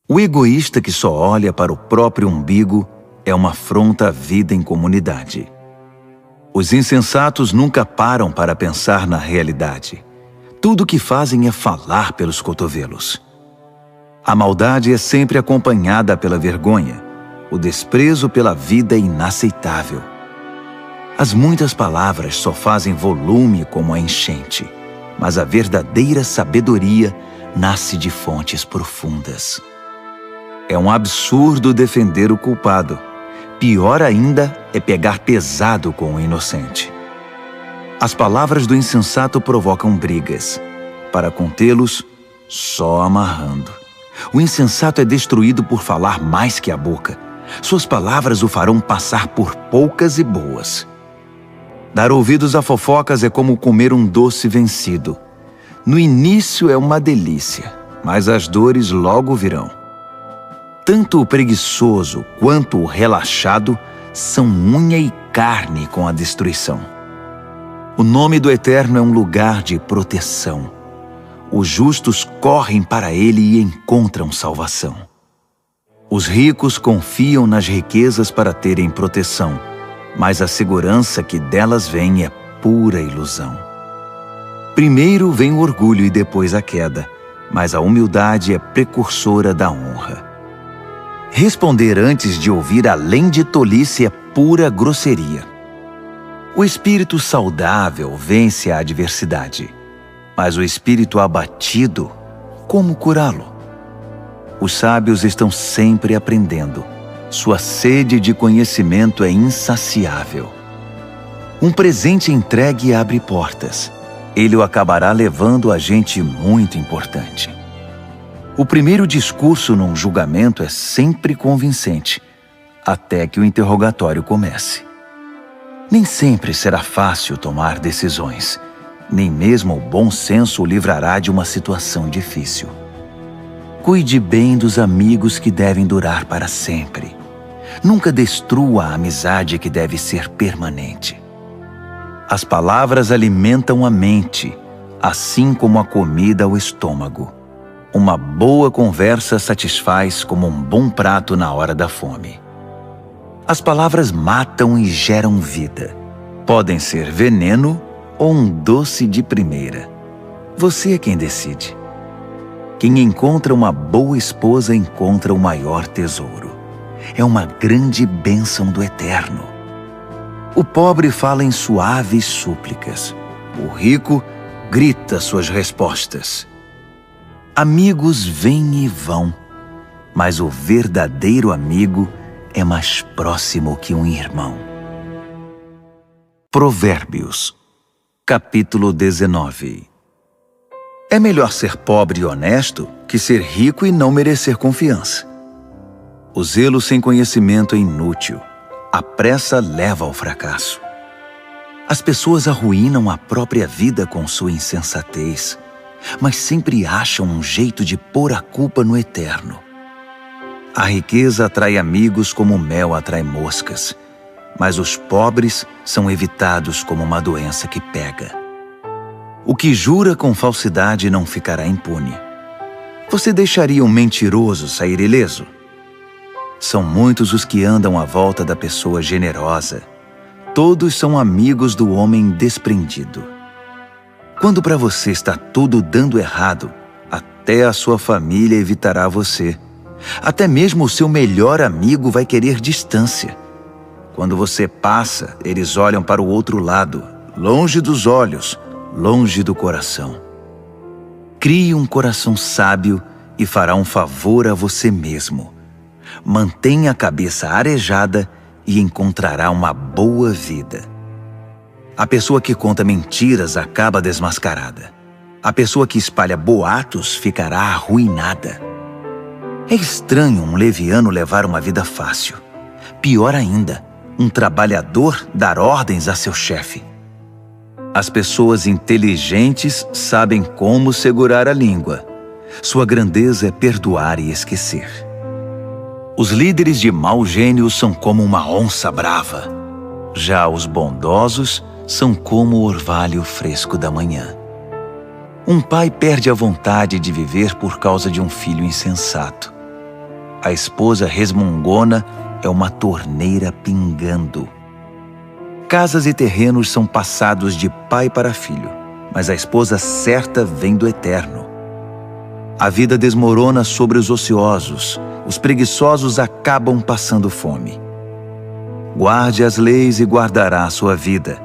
O egoísta que só olha para o próprio umbigo é uma afronta à vida em comunidade. Os insensatos nunca param para pensar na realidade. Tudo o que fazem é falar pelos cotovelos. A maldade é sempre acompanhada pela vergonha. O desprezo pela vida é inaceitável. As muitas palavras só fazem volume como a enchente, mas a verdadeira sabedoria nasce de fontes profundas. É um absurdo defender o culpado. Pior ainda é pegar pesado com o inocente. As palavras do insensato provocam brigas. Para contê-los, só amarrando. O insensato é destruído por falar mais que a boca. Suas palavras o farão passar por poucas e boas. Dar ouvidos a fofocas é como comer um doce vencido. No início é uma delícia, mas as dores logo virão. Tanto o preguiçoso quanto o relaxado são unha e carne com a destruição. O nome do Eterno é um lugar de proteção. Os justos correm para ele e encontram salvação. Os ricos confiam nas riquezas para terem proteção, mas a segurança que delas vem é pura ilusão. Primeiro vem o orgulho e depois a queda, mas a humildade é precursora da honra. Responder antes de ouvir além de tolice é pura grosseria. O espírito saudável vence a adversidade, mas o espírito abatido, como curá-lo? Os sábios estão sempre aprendendo. Sua sede de conhecimento é insaciável. Um presente entregue abre portas. Ele o acabará levando a gente muito importante. O primeiro discurso num julgamento é sempre convincente, até que o interrogatório comece. Nem sempre será fácil tomar decisões. Nem mesmo o bom senso o livrará de uma situação difícil. Cuide bem dos amigos que devem durar para sempre. Nunca destrua a amizade que deve ser permanente. As palavras alimentam a mente, assim como a comida o estômago. Uma boa conversa satisfaz como um bom prato na hora da fome. As palavras matam e geram vida. Podem ser veneno ou um doce de primeira. Você é quem decide. Quem encontra uma boa esposa encontra o maior tesouro. É uma grande bênção do Eterno. O pobre fala em suaves súplicas. O rico grita suas respostas. Amigos vêm e vão, mas o verdadeiro amigo é mais próximo que um irmão. Provérbios, capítulo 19. É melhor ser pobre e honesto que ser rico e não merecer confiança. O zelo sem conhecimento é inútil. A pressa leva ao fracasso. As pessoas arruinam a própria vida com sua insensatez, mas sempre acham um jeito de pôr a culpa no Eterno. A riqueza atrai amigos como o mel atrai moscas, mas os pobres são evitados como uma doença que pega. O que jura com falsidade não ficará impune. Você deixaria um mentiroso sair ileso? São muitos os que andam à volta da pessoa generosa. Todos são amigos do homem desprendido. Quando para você está tudo dando errado, até a sua família evitará você. Até mesmo o seu melhor amigo vai querer distância. Quando você passa, eles olham para o outro lado, longe dos olhos, longe do coração. Crie um coração sábio e fará um favor a você mesmo. Mantenha a cabeça arejada e encontrará uma boa vida. A pessoa que conta mentiras acaba desmascarada. A pessoa que espalha boatos ficará arruinada. É estranho um leviano levar uma vida fácil. Pior ainda, um trabalhador dar ordens a seu chefe. As pessoas inteligentes sabem como segurar a língua. Sua grandeza é perdoar e esquecer. Os líderes de mau gênio são como uma onça brava. Já os bondosos são como o orvalho fresco da manhã. Um pai perde a vontade de viver por causa de um filho insensato. A esposa resmungona é uma torneira pingando. Casas e terrenos são passados de pai para filho, mas a esposa certa vem do Eterno. A vida desmorona sobre os ociosos, os preguiçosos acabam passando fome. Guarde as leis e guardará a sua vida.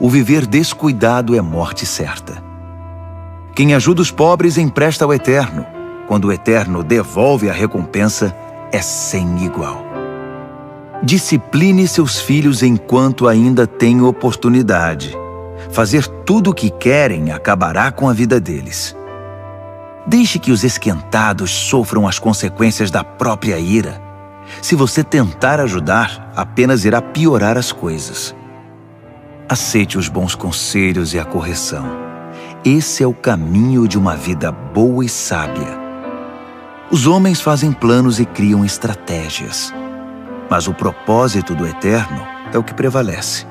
O viver descuidado é morte certa. Quem ajuda os pobres empresta ao Eterno. Quando o Eterno devolve a recompensa, é sem igual. Discipline seus filhos enquanto ainda tem oportunidade. Fazer tudo o que querem acabará com a vida deles. Deixe que os esquentados sofram as consequências da própria ira. Se você tentar ajudar, apenas irá piorar as coisas. Aceite os bons conselhos e a correção. Esse é o caminho de uma vida boa e sábia. Os homens fazem planos e criam estratégias, mas o propósito do Eterno é o que prevalece.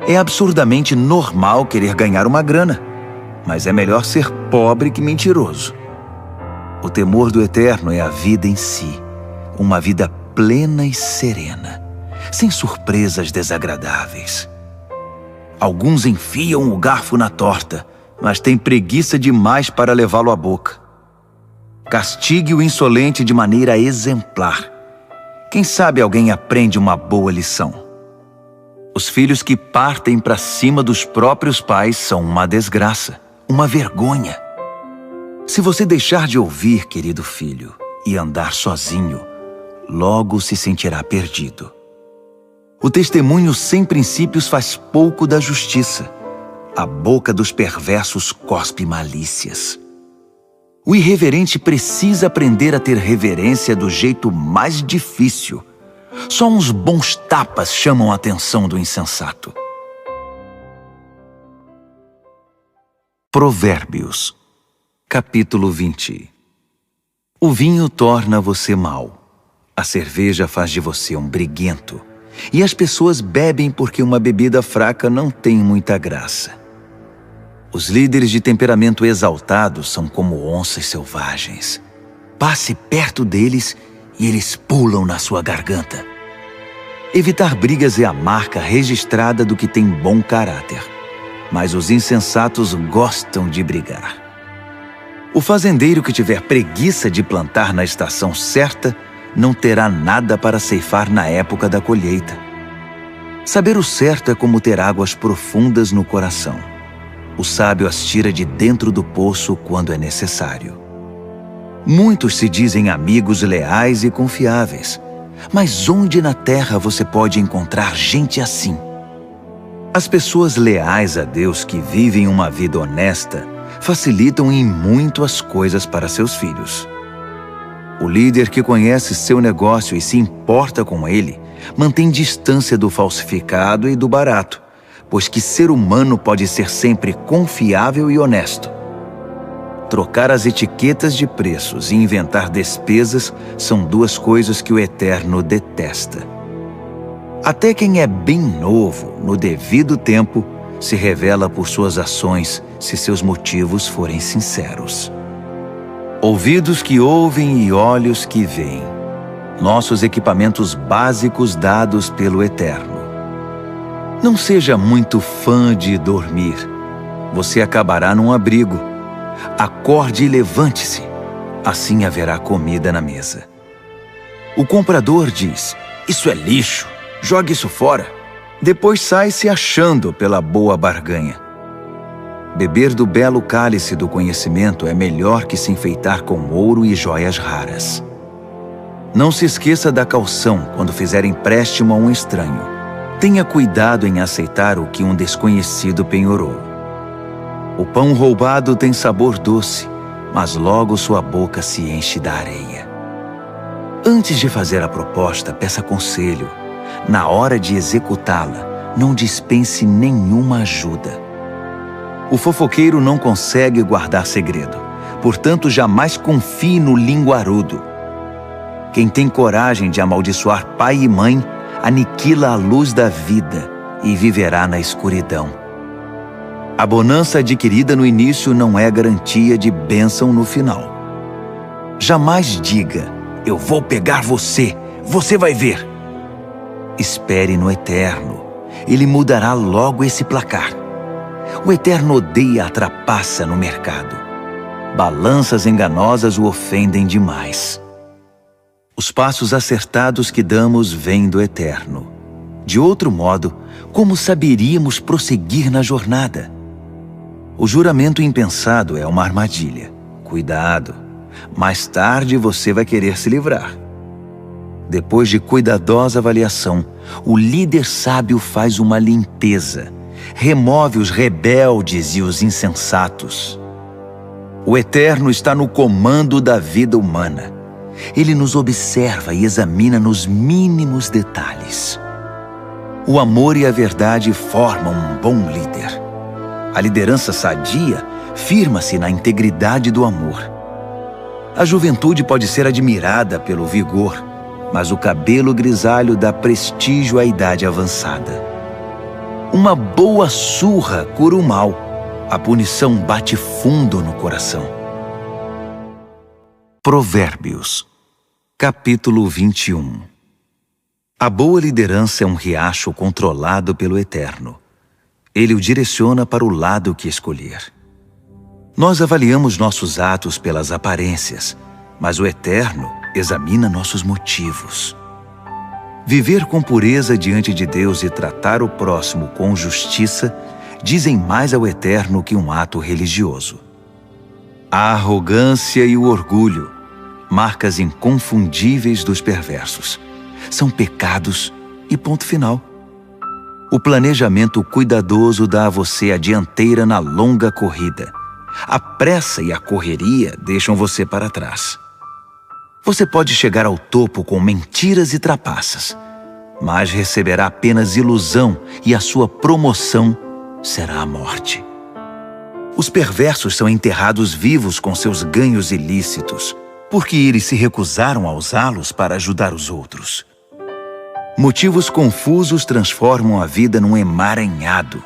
É absurdamente normal querer ganhar uma grana, mas é melhor ser pobre que mentiroso. O temor do Eterno é a vida em si, uma vida plena e serena, sem surpresas desagradáveis. Alguns enfiam o garfo na torta, mas têm preguiça demais para levá-lo à boca. Castigue o insolente de maneira exemplar. Quem sabe alguém aprende uma boa lição. Os filhos que partem para cima dos próprios pais são uma desgraça, uma vergonha. Se você deixar de ouvir, querido filho, e andar sozinho, logo se sentirá perdido. O testemunho sem princípios faz pouco da justiça. A boca dos perversos cospe malícias. O irreverente precisa aprender a ter reverência do jeito mais difícil. Só uns bons tapas chamam a atenção do insensato. Provérbios, capítulo 20. O vinho torna você mau. A cerveja faz de você um briguento. E as pessoas bebem porque uma bebida fraca não tem muita graça. Os líderes de temperamento exaltado são como onças selvagens. Passe perto deles e eles pulam na sua garganta. Evitar brigas é a marca registrada do que tem bom caráter. Mas os insensatos gostam de brigar. O fazendeiro que tiver preguiça de plantar na estação certa não terá nada para ceifar na época da colheita. Saber o certo é como ter águas profundas no coração. O sábio as tira de dentro do poço quando é necessário. Muitos se dizem amigos leais e confiáveis, mas onde na terra você pode encontrar gente assim? As pessoas leais a Deus que vivem uma vida honesta facilitam em muito as coisas para seus filhos. O líder que conhece seu negócio e se importa com ele mantém distância do falsificado e do barato, pois que ser humano pode ser sempre confiável e honesto. Trocar as etiquetas de preços e inventar despesas são duas coisas que o Eterno detesta. Até quem é bem novo, no devido tempo, se revela por suas ações se seus motivos forem sinceros. Ouvidos que ouvem e olhos que veem. Nossos equipamentos básicos dados pelo Eterno. Não seja muito fã de dormir. Você acabará num abrigo. Acorde e levante-se. Assim haverá comida na mesa. O comprador diz: "Isso é lixo. Jogue isso fora." Depois sai se achando pela boa barganha. Beber do belo cálice do conhecimento é melhor que se enfeitar com ouro e joias raras. Não se esqueça da caução quando fizer empréstimo a um estranho. Tenha cuidado em aceitar o que um desconhecido penhorou. O pão roubado tem sabor doce, mas logo sua boca se enche da areia. Antes de fazer a proposta, peça conselho. Na hora de executá-la, não dispense nenhuma ajuda. O fofoqueiro não consegue guardar segredo, Portanto, jamais confie no linguarudo. Quem tem coragem de amaldiçoar pai e mãe, aniquila a luz da vida e viverá na escuridão. A bonança adquirida no início não é garantia de bênção no final. Jamais diga, eu vou pegar você, você vai ver. Espere no Eterno, Ele mudará logo esse placar. O Eterno odeia a trapaça no mercado. Balanças enganosas o ofendem demais. Os passos acertados que damos vêm do Eterno. De outro modo, como saberíamos prosseguir na jornada? O juramento impensado é uma armadilha. Cuidado, mais tarde você vai querer se livrar. Depois de cuidadosa avaliação, o líder sábio faz uma limpeza, remove os rebeldes e os insensatos. O Eterno está no comando da vida humana. Ele nos observa e examina nos mínimos detalhes. O amor e a verdade formam um bom líder. A liderança sadia firma-se na integridade do amor. A juventude pode ser admirada pelo vigor, mas o cabelo grisalho dá prestígio à idade avançada. Uma boa surra cura o mal. A punição bate fundo no coração. Provérbios, capítulo 21. A boa liderança é um riacho controlado pelo Eterno. Ele o direciona para o lado que escolher. Nós avaliamos nossos atos pelas aparências, mas o Eterno examina nossos motivos. Viver com pureza diante de Deus e tratar o próximo com justiça dizem mais ao Eterno que um ato religioso. A arrogância e o orgulho, marcas inconfundíveis dos perversos, são pecados e ponto final. O planejamento cuidadoso dá a você a dianteira na longa corrida. A pressa e a correria deixam você para trás. Você pode chegar ao topo com mentiras e trapaças, mas receberá apenas ilusão e a sua promoção será a morte. Os perversos são enterrados vivos com seus ganhos ilícitos, porque eles se recusaram a usá-los para ajudar os outros. Motivos confusos transformam a vida num emaranhado.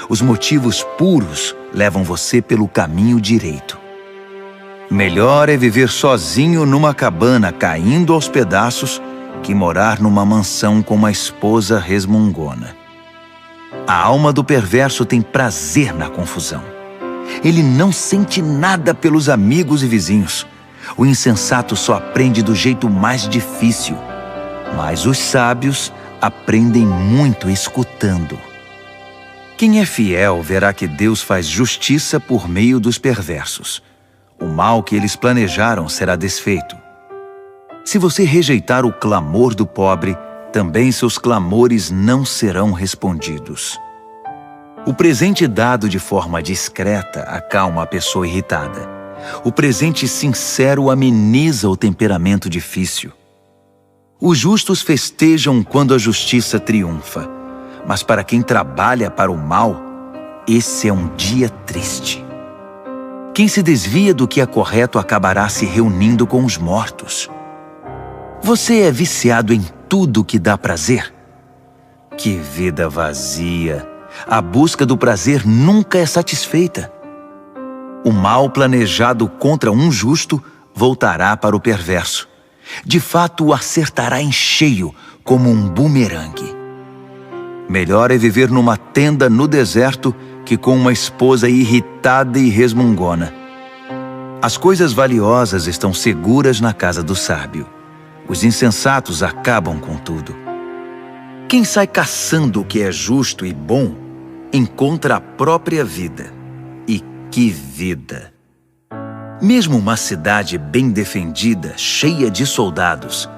Os motivos puros levam você pelo caminho direito. Melhor é viver sozinho numa cabana caindo aos pedaços que morar numa mansão com uma esposa resmungona. A alma do perverso tem prazer na confusão. Ele não sente nada pelos amigos e vizinhos. O insensato só aprende do jeito mais difícil, mas os sábios aprendem muito escutando. Quem é fiel verá que Deus faz justiça por meio dos perversos. O mal que eles planejaram será desfeito. Se você rejeitar o clamor do pobre, também seus clamores não serão respondidos. O presente dado de forma discreta acalma a pessoa irritada. O presente sincero ameniza o temperamento difícil. Os justos festejam quando a justiça triunfa, mas para quem trabalha para o mal, esse é um dia triste. Quem se desvia do que é correto acabará se reunindo com os mortos. Você é viciado em tudo que dá prazer? Que vida vazia! A busca do prazer nunca é satisfeita. O mal planejado contra um justo voltará para o perverso. De fato, o acertará em cheio, como um bumerangue. Melhor é viver numa tenda no deserto que com uma esposa irritada e resmungona. As coisas valiosas estão seguras na casa do sábio. Os insensatos acabam com tudo. Quem sai caçando o que é justo e bom, encontra a própria vida. E que vida! Mesmo uma cidade bem defendida, cheia de soldados,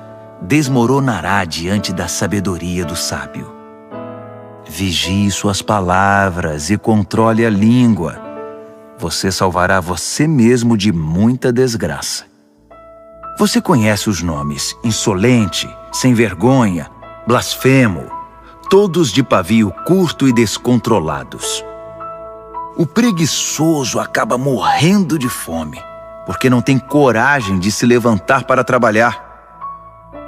desmoronará diante da sabedoria do sábio. Vigie suas palavras e controle a língua. Você salvará você mesmo de muita desgraça. Você conhece os nomes insolente, sem vergonha, blasfemo, todos de pavio curto e descontrolados. O preguiçoso acaba morrendo de fome, porque não tem coragem de se levantar para trabalhar.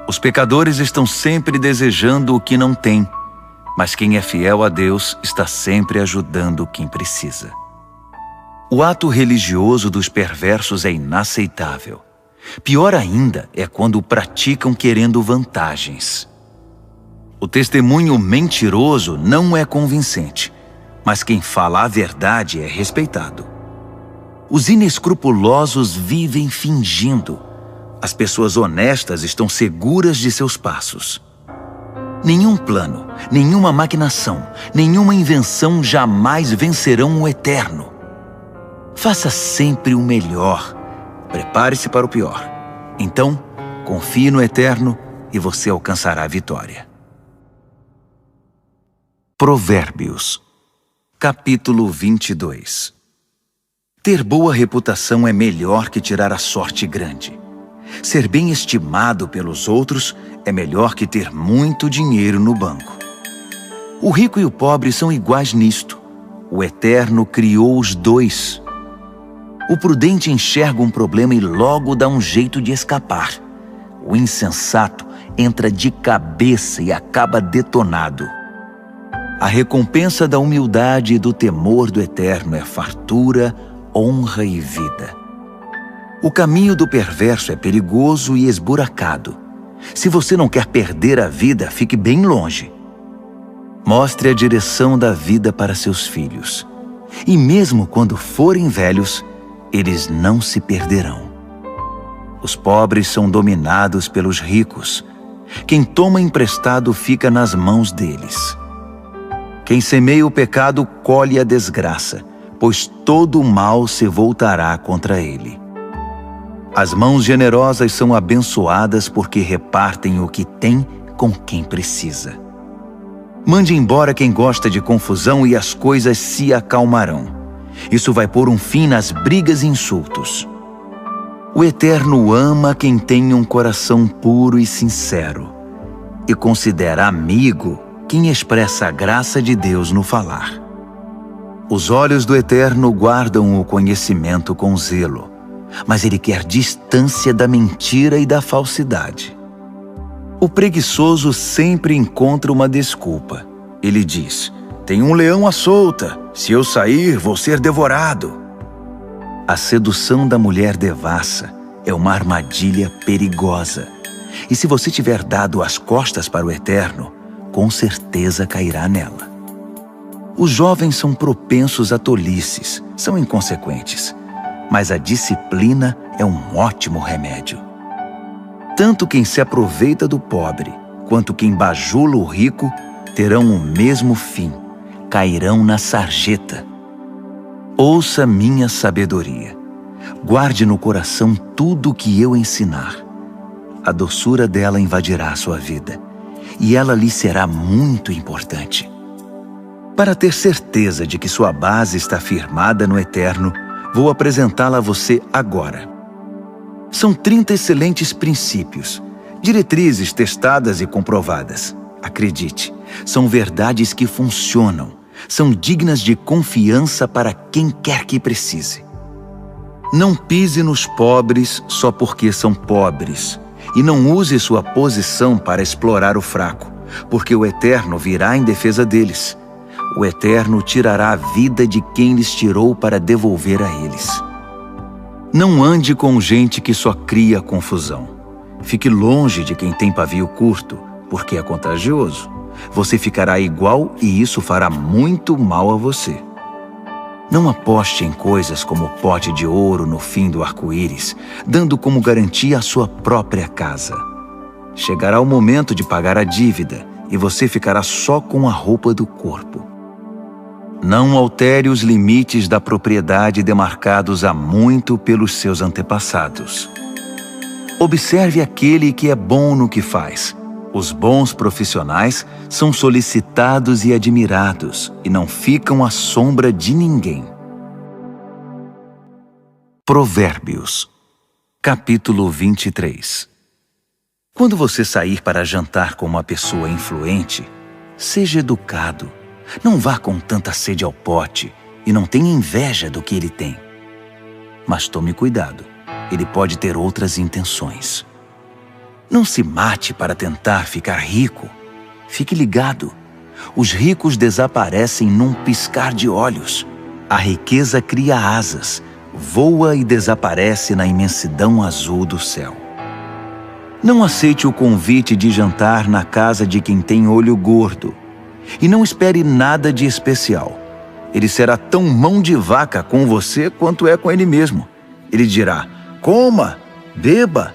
Os pecadores estão sempre desejando o que não têm, mas quem é fiel a Deus está sempre ajudando quem precisa. O ato religioso dos perversos é inaceitável. Pior ainda é quando o praticam querendo vantagens. O testemunho mentiroso não é convincente, mas quem fala a verdade é respeitado. Os inescrupulosos vivem fingindo. As pessoas honestas estão seguras de seus passos. Nenhum plano, nenhuma maquinação, nenhuma invenção jamais vencerão o eterno. Faça sempre o melhor. Prepare-se para o pior. Então, confie no eterno e você alcançará a vitória. Provérbios, capítulo 22. Ter boa reputação é melhor que tirar a sorte grande. Ser bem estimado pelos outros é melhor que ter muito dinheiro no banco. O rico e o pobre são iguais nisto. O Eterno criou os dois. O prudente enxerga um problema e logo dá um jeito de escapar. O insensato entra de cabeça e acaba detonado. A recompensa da humildade e do temor do Eterno é fartura, honra e vida. O caminho do perverso é perigoso e esburacado. Se você não quer perder a vida, fique bem longe. Mostre a direção da vida para seus filhos. E mesmo quando forem velhos, eles não se perderão. Os pobres são dominados pelos ricos. Quem toma emprestado fica nas mãos deles. Quem semeia o pecado colhe a desgraça, pois todo o mal se voltará contra ele. As mãos generosas são abençoadas porque repartem o que tem com quem precisa. Mande embora quem gosta de confusão e as coisas se acalmarão. Isso vai pôr um fim nas brigas e insultos. O Eterno ama quem tem um coração puro e sincero e considera amigo quem expressa a graça de Deus no falar. Os olhos do Eterno guardam o conhecimento com zelo, mas Ele quer distância da mentira e da falsidade. O preguiçoso sempre encontra uma desculpa. Ele diz: tem um leão à solta, se eu sair, vou ser devorado. A sedução da mulher devassa é uma armadilha perigosa. E se você tiver dado as costas para o Eterno, com certeza cairá nela. Os jovens são propensos a tolices, são inconsequentes, mas a disciplina é um ótimo remédio. Tanto quem se aproveita do pobre, quanto quem bajula o rico, terão o mesmo fim, cairão na sarjeta. Ouça minha sabedoria. Guarde no coração tudo o que eu ensinar. A doçura dela invadirá a sua vida, e ela lhe será muito importante. Para ter certeza de que sua base está firmada no Eterno, vou apresentá-la a você agora. São 30 excelentes princípios, diretrizes testadas e comprovadas. Acredite, são verdades que funcionam, são dignas de confiança para quem quer que precise. Não pise nos pobres só porque são pobres, e não use sua posição para explorar o fraco, porque o Eterno virá em defesa deles. O Eterno tirará a vida de quem lhes tirou para devolver a eles. Não ande com gente que só cria confusão. Fique longe de quem tem pavio curto, porque é contagioso. Você ficará igual e isso fará muito mal a você. Não aposte em coisas como o pote de ouro no fim do arco-íris, dando como garantia a sua própria casa. Chegará o momento de pagar a dívida e você ficará só com a roupa do corpo. Não altere os limites da propriedade demarcados há muito pelos seus antepassados. Observe aquele que é bom no que faz. Os bons profissionais são solicitados e admirados e não ficam à sombra de ninguém. Provérbios, capítulo 23. Quando você sair para jantar com uma pessoa influente, seja educado. Não vá com tanta sede ao pote e não tenha inveja do que ele tem. Mas tome cuidado. ele pode ter outras intenções. Não se mate para tentar ficar rico. Fique ligado. Os ricos desaparecem num piscar de olhos. A riqueza cria asas, voa e desaparece na imensidão azul do céu. Não aceite o convite de jantar na casa de quem tem olho gordo. E não espere nada de especial. Ele será tão mão de vaca com você quanto é com ele mesmo. Ele dirá, coma, beba,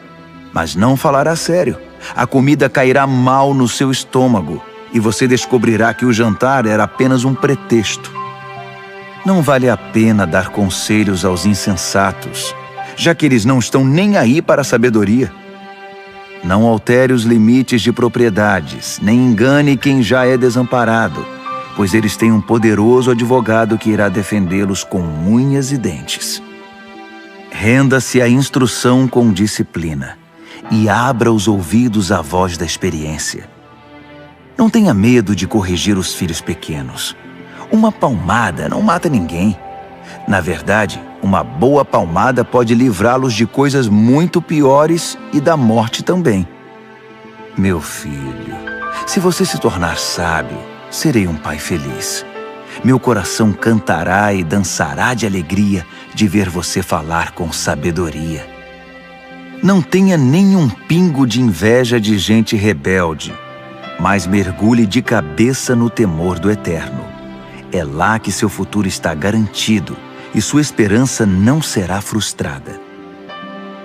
mas não falará sério. A comida cairá mal no seu estômago e você descobrirá que o jantar era apenas um pretexto. Não vale a pena dar conselhos aos insensatos, já que eles não estão nem aí para a sabedoria. Não altere os limites de propriedades, nem engane quem já é desamparado, pois eles têm um poderoso advogado que irá defendê-los com unhas e dentes. Renda-se à instrução com disciplina e abra os ouvidos à voz da experiência. Não tenha medo de corrigir os filhos pequenos. Uma palmada não mata ninguém. Na verdade, uma boa palmada pode livrá-los de coisas muito piores e da morte também. Meu filho, se você se tornar sábio, serei um pai feliz. Meu coração cantará e dançará de alegria de ver você falar com sabedoria. Não tenha nenhum pingo de inveja de gente rebelde, mas mergulhe de cabeça no temor do Eterno. É lá que seu futuro está garantido e sua esperança não será frustrada.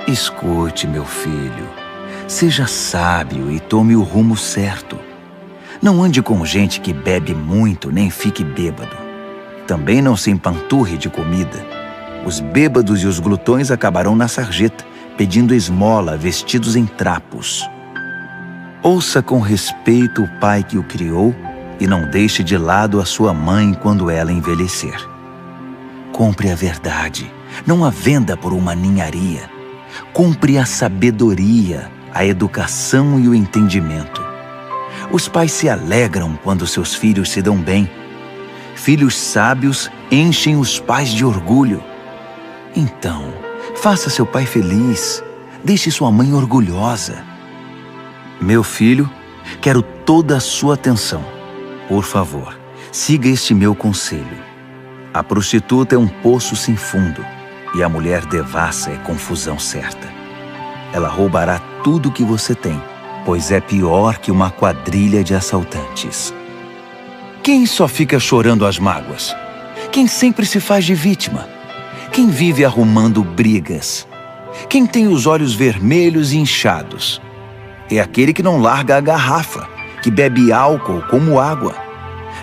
Escute, meu filho, seja sábio e tome o rumo certo. Não ande com gente que bebe muito nem fique bêbado. Também não se empanturre de comida. Os bêbados e os glutões acabarão na sarjeta, pedindo esmola, vestidos em trapos. Ouça com respeito o pai que o criou e não deixe de lado a sua mãe quando ela envelhecer. Compre a verdade, não a venda por uma ninharia. Compre a sabedoria, a educação e o entendimento. Os pais se alegram quando seus filhos se dão bem. Filhos sábios enchem os pais de orgulho. Então, faça seu pai feliz. Deixe sua mãe orgulhosa. Meu filho, quero toda a sua atenção. Por favor, siga este meu conselho. A prostituta é um poço sem fundo e a mulher devassa é confusão certa. Ela roubará tudo que você tem, pois é pior que uma quadrilha de assaltantes. Quem só fica chorando as mágoas? Quem sempre se faz de vítima? Quem vive arrumando brigas? Quem tem os olhos vermelhos e inchados? É aquele que não larga a garrafa, que bebe álcool como água.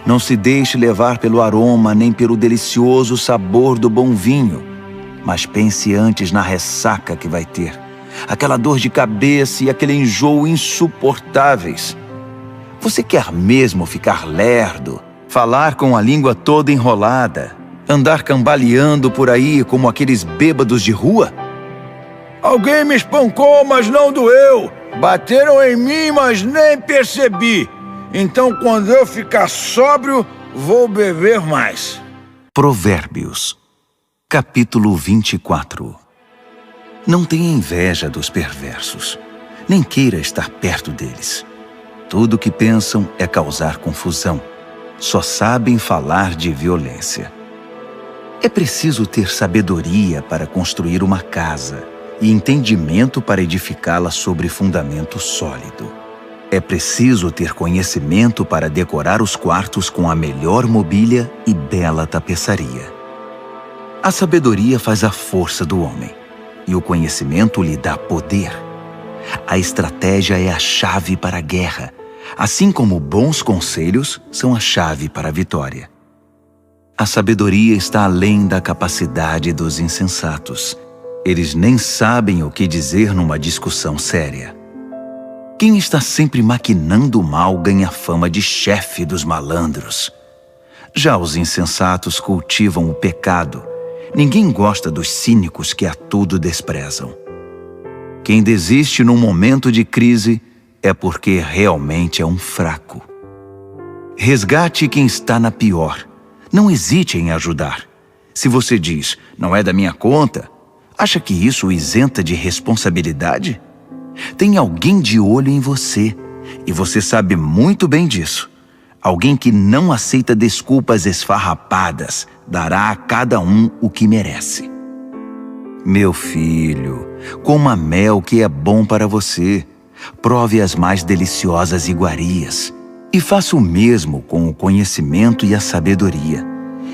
Não se deixe levar pelo aroma nem pelo delicioso sabor do bom vinho, mas pense antes na ressaca que vai ter, aquela dor de cabeça e aquele enjoo insuportáveis. Você quer mesmo ficar lerdo, falar com a língua toda enrolada, andar cambaleando por aí como aqueles bêbados de rua? Alguém me espancou, mas não doeu. Bateram em mim, mas nem percebi. Então, quando eu ficar sóbrio, vou beber mais. Provérbios, capítulo 24. Não tenha inveja dos perversos, nem queira estar perto deles. Tudo o que pensam é causar confusão. Só sabem falar de violência. É preciso ter sabedoria para construir uma casa e entendimento para edificá-la sobre fundamento sólido. É preciso ter conhecimento para decorar os quartos com a melhor mobília e bela tapeçaria. A sabedoria faz a força do homem, e o conhecimento lhe dá poder. A estratégia é a chave para a guerra, assim como bons conselhos são a chave para a vitória. A sabedoria está além da capacidade dos insensatos. Eles nem sabem o que dizer numa discussão séria. Quem está sempre maquinando o mal ganha fama de chefe dos malandros. Já os insensatos cultivam o pecado. Ninguém gosta dos cínicos que a tudo desprezam. Quem desiste num momento de crise é porque realmente é um fraco. Resgate quem está na pior. Não hesite em ajudar. Se você diz, não é da minha conta, Acha que isso o isenta de responsabilidade? Tem alguém de olho em você, e você sabe muito bem disso. Alguém que não aceita desculpas esfarrapadas dará a cada um o que merece. Meu filho, coma mel que é bom para você. Prove as mais deliciosas iguarias. E faça o mesmo com o conhecimento e a sabedoria.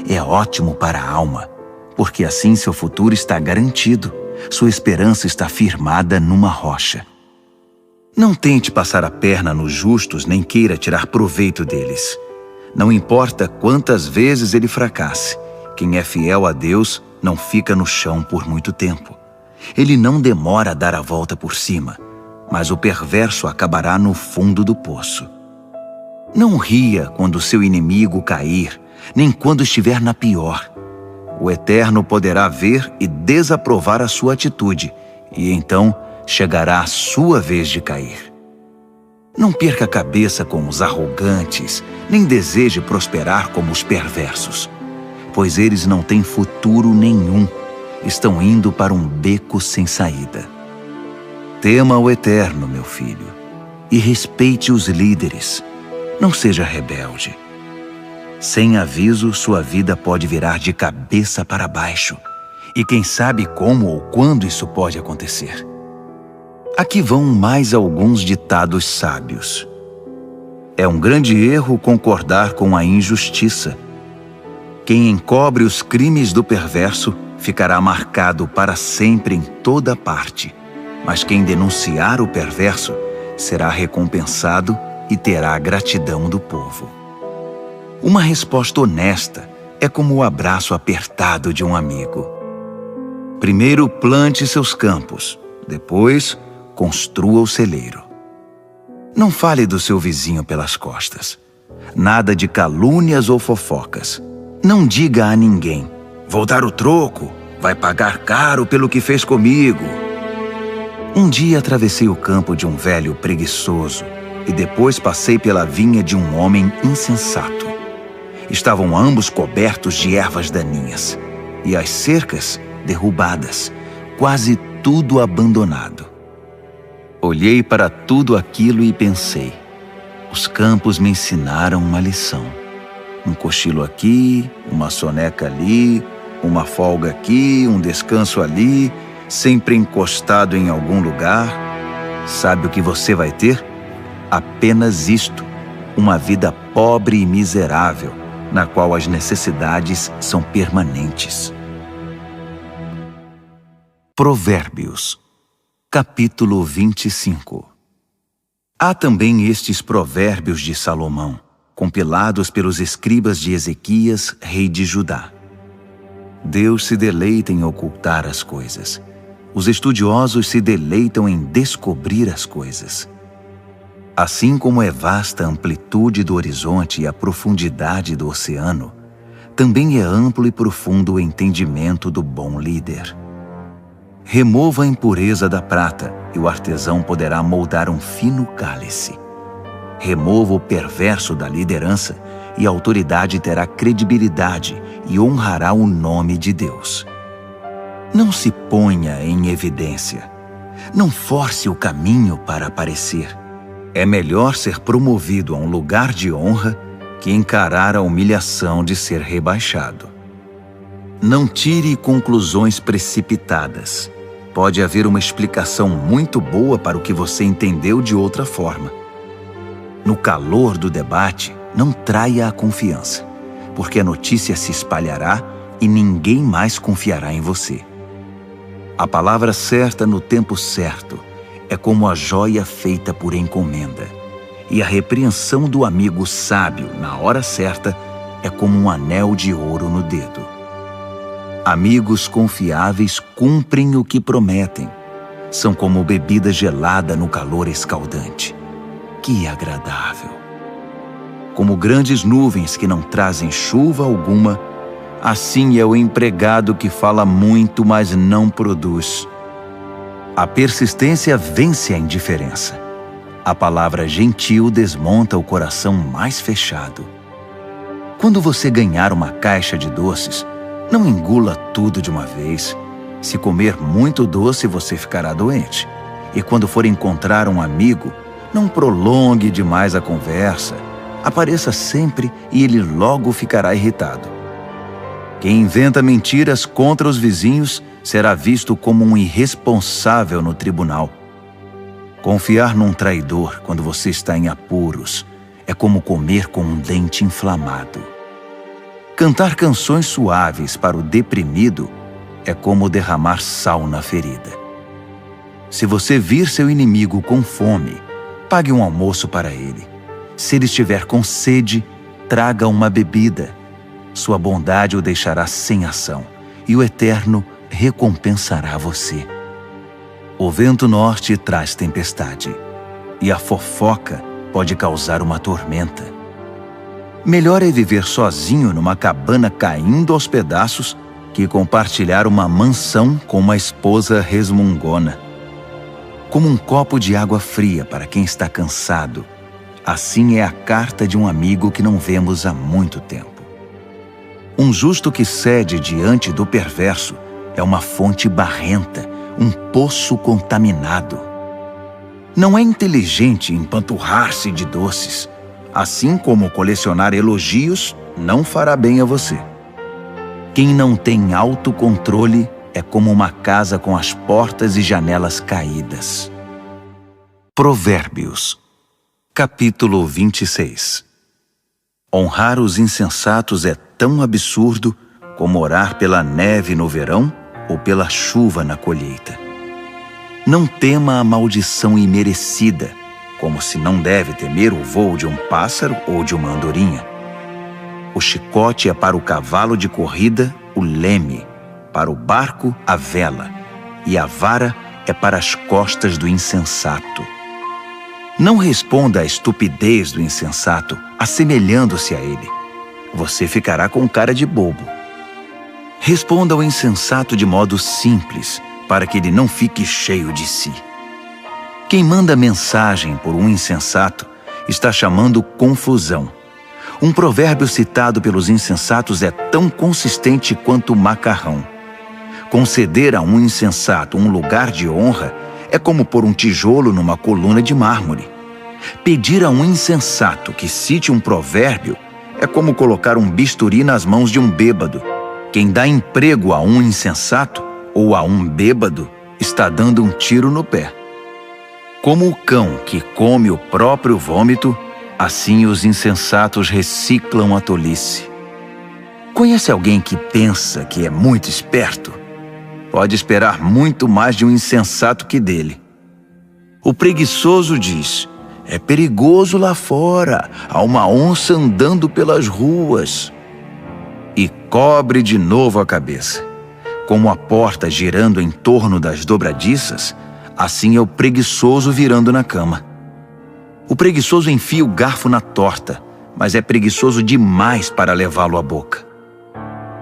É ótimo para a alma, porque assim seu futuro está garantido. Sua esperança está firmada numa rocha. Não tente passar a perna nos justos, nem queira tirar proveito deles. Não importa quantas vezes ele fracasse, quem é fiel a Deus não fica no chão por muito tempo. Ele não demora a dar a volta por cima, mas o perverso acabará no fundo do poço. Não ria quando seu inimigo cair, nem quando estiver na pior. O Eterno poderá ver e desaprovar a sua atitude, e então chegará a sua vez de cair. Não perca a cabeça com os arrogantes, nem deseje prosperar como os perversos, pois eles não têm futuro nenhum, estão indo para um beco sem saída. Tema o Eterno, meu filho, e respeite os líderes. Não seja rebelde. Sem aviso, sua vida pode virar de cabeça para baixo, e quem sabe como ou quando isso pode acontecer. Aqui vão mais alguns ditados sábios. É um grande erro concordar com a injustiça. Quem encobre os crimes do perverso ficará marcado para sempre em toda parte, mas quem denunciar o perverso será recompensado e terá a gratidão do povo. Uma resposta honesta é como o abraço apertado de um amigo. Primeiro plante seus campos, depois construa o celeiro. Não fale do seu vizinho pelas costas. Nada de calúnias ou fofocas. Não diga a ninguém: vou dar o troco, vai pagar caro pelo que fez comigo. Um dia atravessei o campo de um velho preguiçoso e depois passei pela vinha de um homem insensato. Estavam ambos cobertos de ervas daninhas e as cercas derrubadas, quase tudo abandonado. Olhei para tudo aquilo e pensei: os campos me ensinaram uma lição. Um cochilo aqui, uma soneca ali, uma folga aqui, um descanso ali, sempre encostado em algum lugar. Sabe o que você vai ter? Apenas isto: uma vida pobre e miserável, na qual as necessidades são permanentes. Provérbios, capítulo 25. Há também estes provérbios de Salomão, compilados pelos escribas de Ezequias, rei de Judá. Deus se deleita em ocultar as coisas. Os estudiosos se deleitam em descobrir as coisas. Assim como é vasta a amplitude do horizonte e a profundidade do oceano, também é amplo e profundo o entendimento do bom líder. Remova a impureza da prata, e o artesão poderá moldar um fino cálice. Remova o perverso da liderança, e a autoridade terá credibilidade e honrará o nome de Deus. Não se ponha em evidência. Não force o caminho para aparecer. É melhor ser promovido a um lugar de honra que encarar a humilhação de ser rebaixado. Não tire conclusões precipitadas. Pode haver uma explicação muito boa para o que você entendeu de outra forma. No calor do debate, não traia a confiança, porque a notícia se espalhará e ninguém mais confiará em você. A palavra certa no tempo certo é como a joia feita por encomenda, e a repreensão do amigo sábio na hora certa é como um anel de ouro no dedo. Amigos confiáveis cumprem o que prometem. São como bebida gelada no calor escaldante. Que agradável! Como grandes nuvens que não trazem chuva alguma, assim é o empregado que fala muito, mas não produz. A persistência vence a indiferença. A palavra gentil desmonta o coração mais fechado. Quando você ganhar uma caixa de doces, não engula tudo de uma vez. Se comer muito doce, você ficará doente. E quando for encontrar um amigo, não prolongue demais a conversa. Apareça sempre e ele logo ficará irritado. Quem inventa mentiras contra os vizinhos será visto como um irresponsável no tribunal. Confiar num traidor quando você está em apuros é como comer com um dente inflamado. Cantar canções suaves para o deprimido é como derramar sal na ferida. Se você vir seu inimigo com fome, pague um almoço para ele. Se ele estiver com sede, traga uma bebida. Sua bondade o deixará sem ação, e o Eterno recompensará você. O vento norte traz tempestade, e a fofoca pode causar uma tormenta. Melhor é viver sozinho numa cabana caindo aos pedaços que compartilhar uma mansão com uma esposa resmungona. Como um copo de água fria para quem está cansado, assim é a carta de um amigo que não vemos há muito tempo. Um justo que cede diante do perverso é uma fonte barrenta, um poço contaminado. Não é inteligente empanturrar-se de doces, assim como colecionar elogios não fará bem a você. Quem não tem autocontrole é como uma casa com as portas e janelas caídas. Provérbios, capítulo 26. Honrar os insensatos é tão absurdo como orar pela neve no verão ou pela chuva na colheita. Não tema a maldição imerecida, como se não deve temer o voo de um pássaro ou de uma andorinha. O chicote é para o cavalo de corrida o leme, para o barco a vela, e a vara é para as costas do insensato. Não responda à estupidez do insensato, assemelhando-se a ele. Você ficará com cara de bobo. Responda ao insensato de modo simples, para que ele não fique cheio de si. Quem manda mensagem por um insensato está chamando confusão. Um provérbio citado pelos insensatos é tão consistente quanto o macarrão. Conceder a um insensato um lugar de honra é como pôr um tijolo numa coluna de mármore. Pedir a um insensato que cite um provérbio é como colocar um bisturi nas mãos de um bêbado. Quem dá emprego a um insensato ou a um bêbado está dando um tiro no pé. Como o cão que come o próprio vômito, assim os insensatos reciclam a tolice. Conhece alguém que pensa que é muito esperto? Pode esperar muito mais de um insensato que dele. O preguiçoso diz: é perigoso lá fora, há uma onça andando pelas ruas. E cobre de novo a cabeça. Como a porta girando em torno das dobradiças, assim é o preguiçoso virando na cama. O preguiçoso enfia o garfo na torta, mas é preguiçoso demais para levá-lo à boca.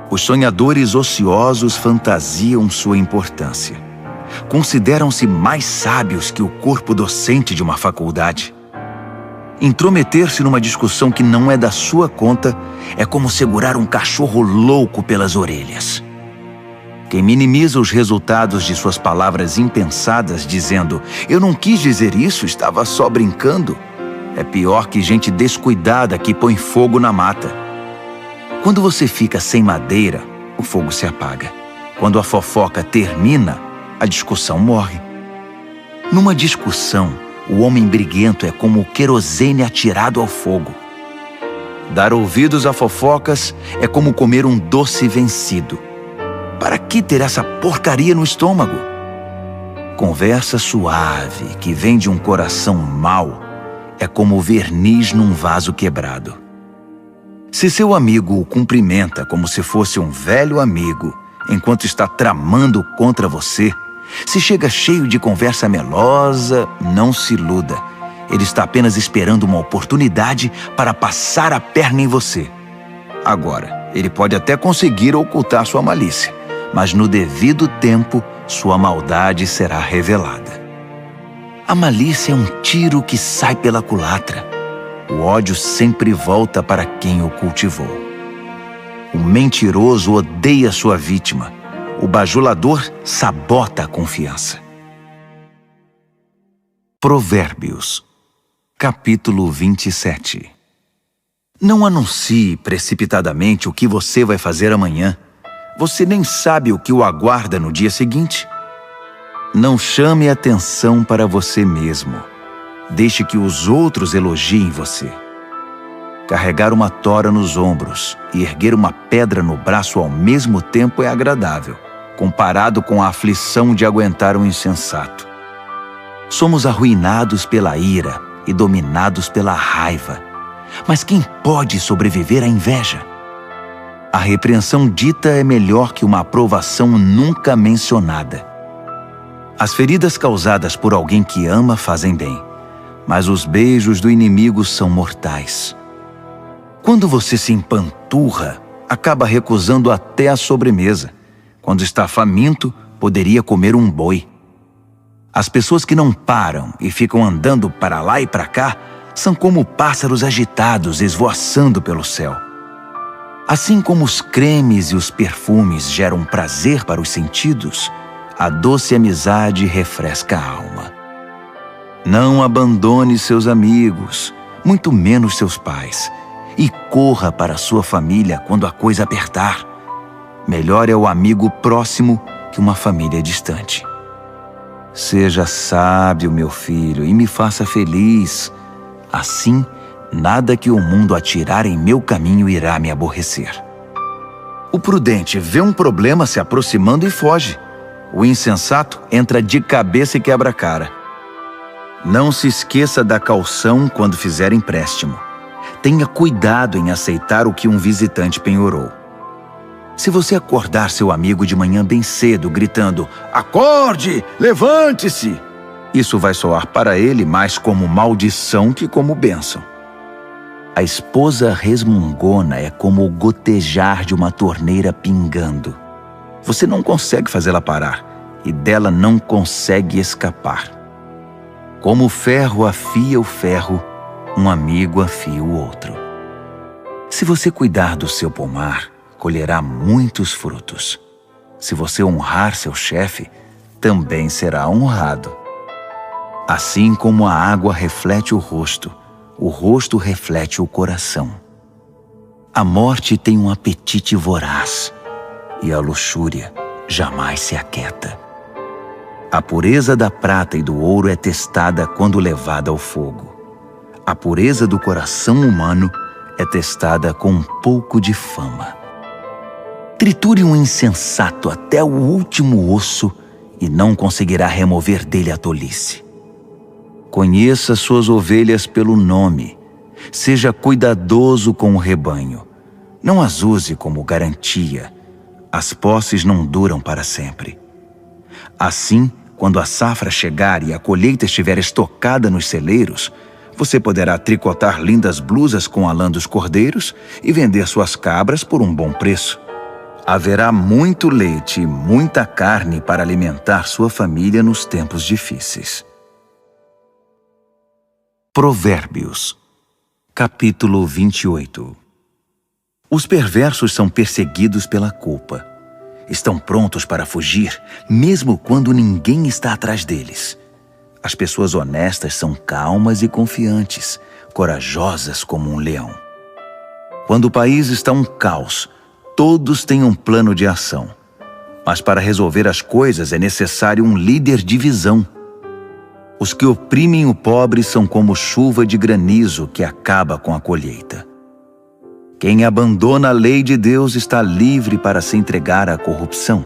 Os sonhadores ociosos fantasiam sua importância. Consideram-se mais sábios que o corpo docente de uma faculdade. Intrometer-se numa discussão que não é da sua conta é como segurar um cachorro louco pelas orelhas. Quem minimiza os resultados de suas palavras impensadas, dizendo: eu não quis dizer isso, estava só brincando, é pior que gente descuidada que põe fogo na mata. Quando você fica sem madeira, o fogo se apaga. Quando a fofoca termina, a discussão morre. Numa discussão, o homem briguento é como o querosene atirado ao fogo. Dar ouvidos a fofocas é como comer um doce vencido. Para que ter essa porcaria no estômago? Conversa suave que vem de um coração mau é como verniz num vaso quebrado. Se seu amigo o cumprimenta como se fosse um velho amigo, enquanto está tramando contra você, se chega cheio de conversa melosa, não se iluda. Ele está apenas esperando uma oportunidade para passar a perna em você. Agora, ele pode até conseguir ocultar sua malícia, mas no devido tempo, sua maldade será revelada. A malícia é um tiro que sai pela culatra. O ódio sempre volta para quem o cultivou. O mentiroso odeia sua vítima, o bajulador sabota a confiança. Provérbios, capítulo 27. Não anuncie precipitadamente o que você vai fazer amanhã. Você nem sabe o que o aguarda no dia seguinte. Não chame atenção para você mesmo. Deixe que os outros elogiem você. Carregar uma tora nos ombros e erguer uma pedra no braço ao mesmo tempo é agradável, comparado com a aflição de aguentar um insensato. Somos arruinados pela ira e dominados pela raiva. Mas quem pode sobreviver à inveja? A repreensão dita é melhor que uma aprovação nunca mencionada. As feridas causadas por alguém que ama fazem bem, mas os beijos do inimigo são mortais. Quando você se empanturra, acaba recusando até a sobremesa. Quando está faminto, poderia comer um boi. As pessoas que não param e ficam andando para lá e para cá são como pássaros agitados esvoaçando pelo céu. Assim como os cremes e os perfumes geram prazer para os sentidos, a doce amizade refresca a alma. Não abandone seus amigos, muito menos seus pais, e corra para sua família quando a coisa apertar. Melhor é o amigo próximo que uma família distante. Seja sábio, meu filho, e me faça feliz. Assim, nada que o mundo atirar em meu caminho irá me aborrecer. O prudente vê um problema se aproximando e foge. O insensato entra de cabeça e quebra a cara. Não se esqueça da caução quando fizer empréstimo. Tenha cuidado em aceitar o que um visitante penhorou. Se você acordar seu amigo de manhã bem cedo, gritando, "Acorde! Levante-se!", isso vai soar para ele mais como maldição que como bênção. A esposa resmungona é como o gotejar de uma torneira pingando. Você não consegue fazê-la parar e dela não consegue escapar. Como o ferro afia o ferro, um amigo afia o outro. Se você cuidar do seu pomar, colherá muitos frutos. Se você honrar seu chefe, também será honrado. Assim como a água reflete o rosto reflete o coração. A morte tem um apetite voraz, e a luxúria jamais se aquieta. A pureza da prata e do ouro é testada quando levada ao fogo. A pureza do coração humano é testada com um pouco de fama. Triture um insensato até o último osso e não conseguirá remover dele a tolice. Conheça suas ovelhas pelo nome. Seja cuidadoso com o rebanho. Não as use como garantia. As posses não duram para sempre. Assim, quando a safra chegar e a colheita estiver estocada nos celeiros, você poderá tricotar lindas blusas com a lã dos cordeiros e vender suas cabras por um bom preço. Haverá muito leite e muita carne para alimentar sua família nos tempos difíceis. Provérbios, capítulo 28. Os perversos são perseguidos pela culpa. Estão prontos para fugir, mesmo quando ninguém está atrás deles. As pessoas honestas são calmas e confiantes, corajosas como um leão. Quando o país está um caos, todos têm um plano de ação. Mas para resolver as coisas é necessário um líder de visão. Os que oprimem o pobre são como chuva de granizo que acaba com a colheita. Quem abandona a lei de Deus está livre para se entregar à corrupção.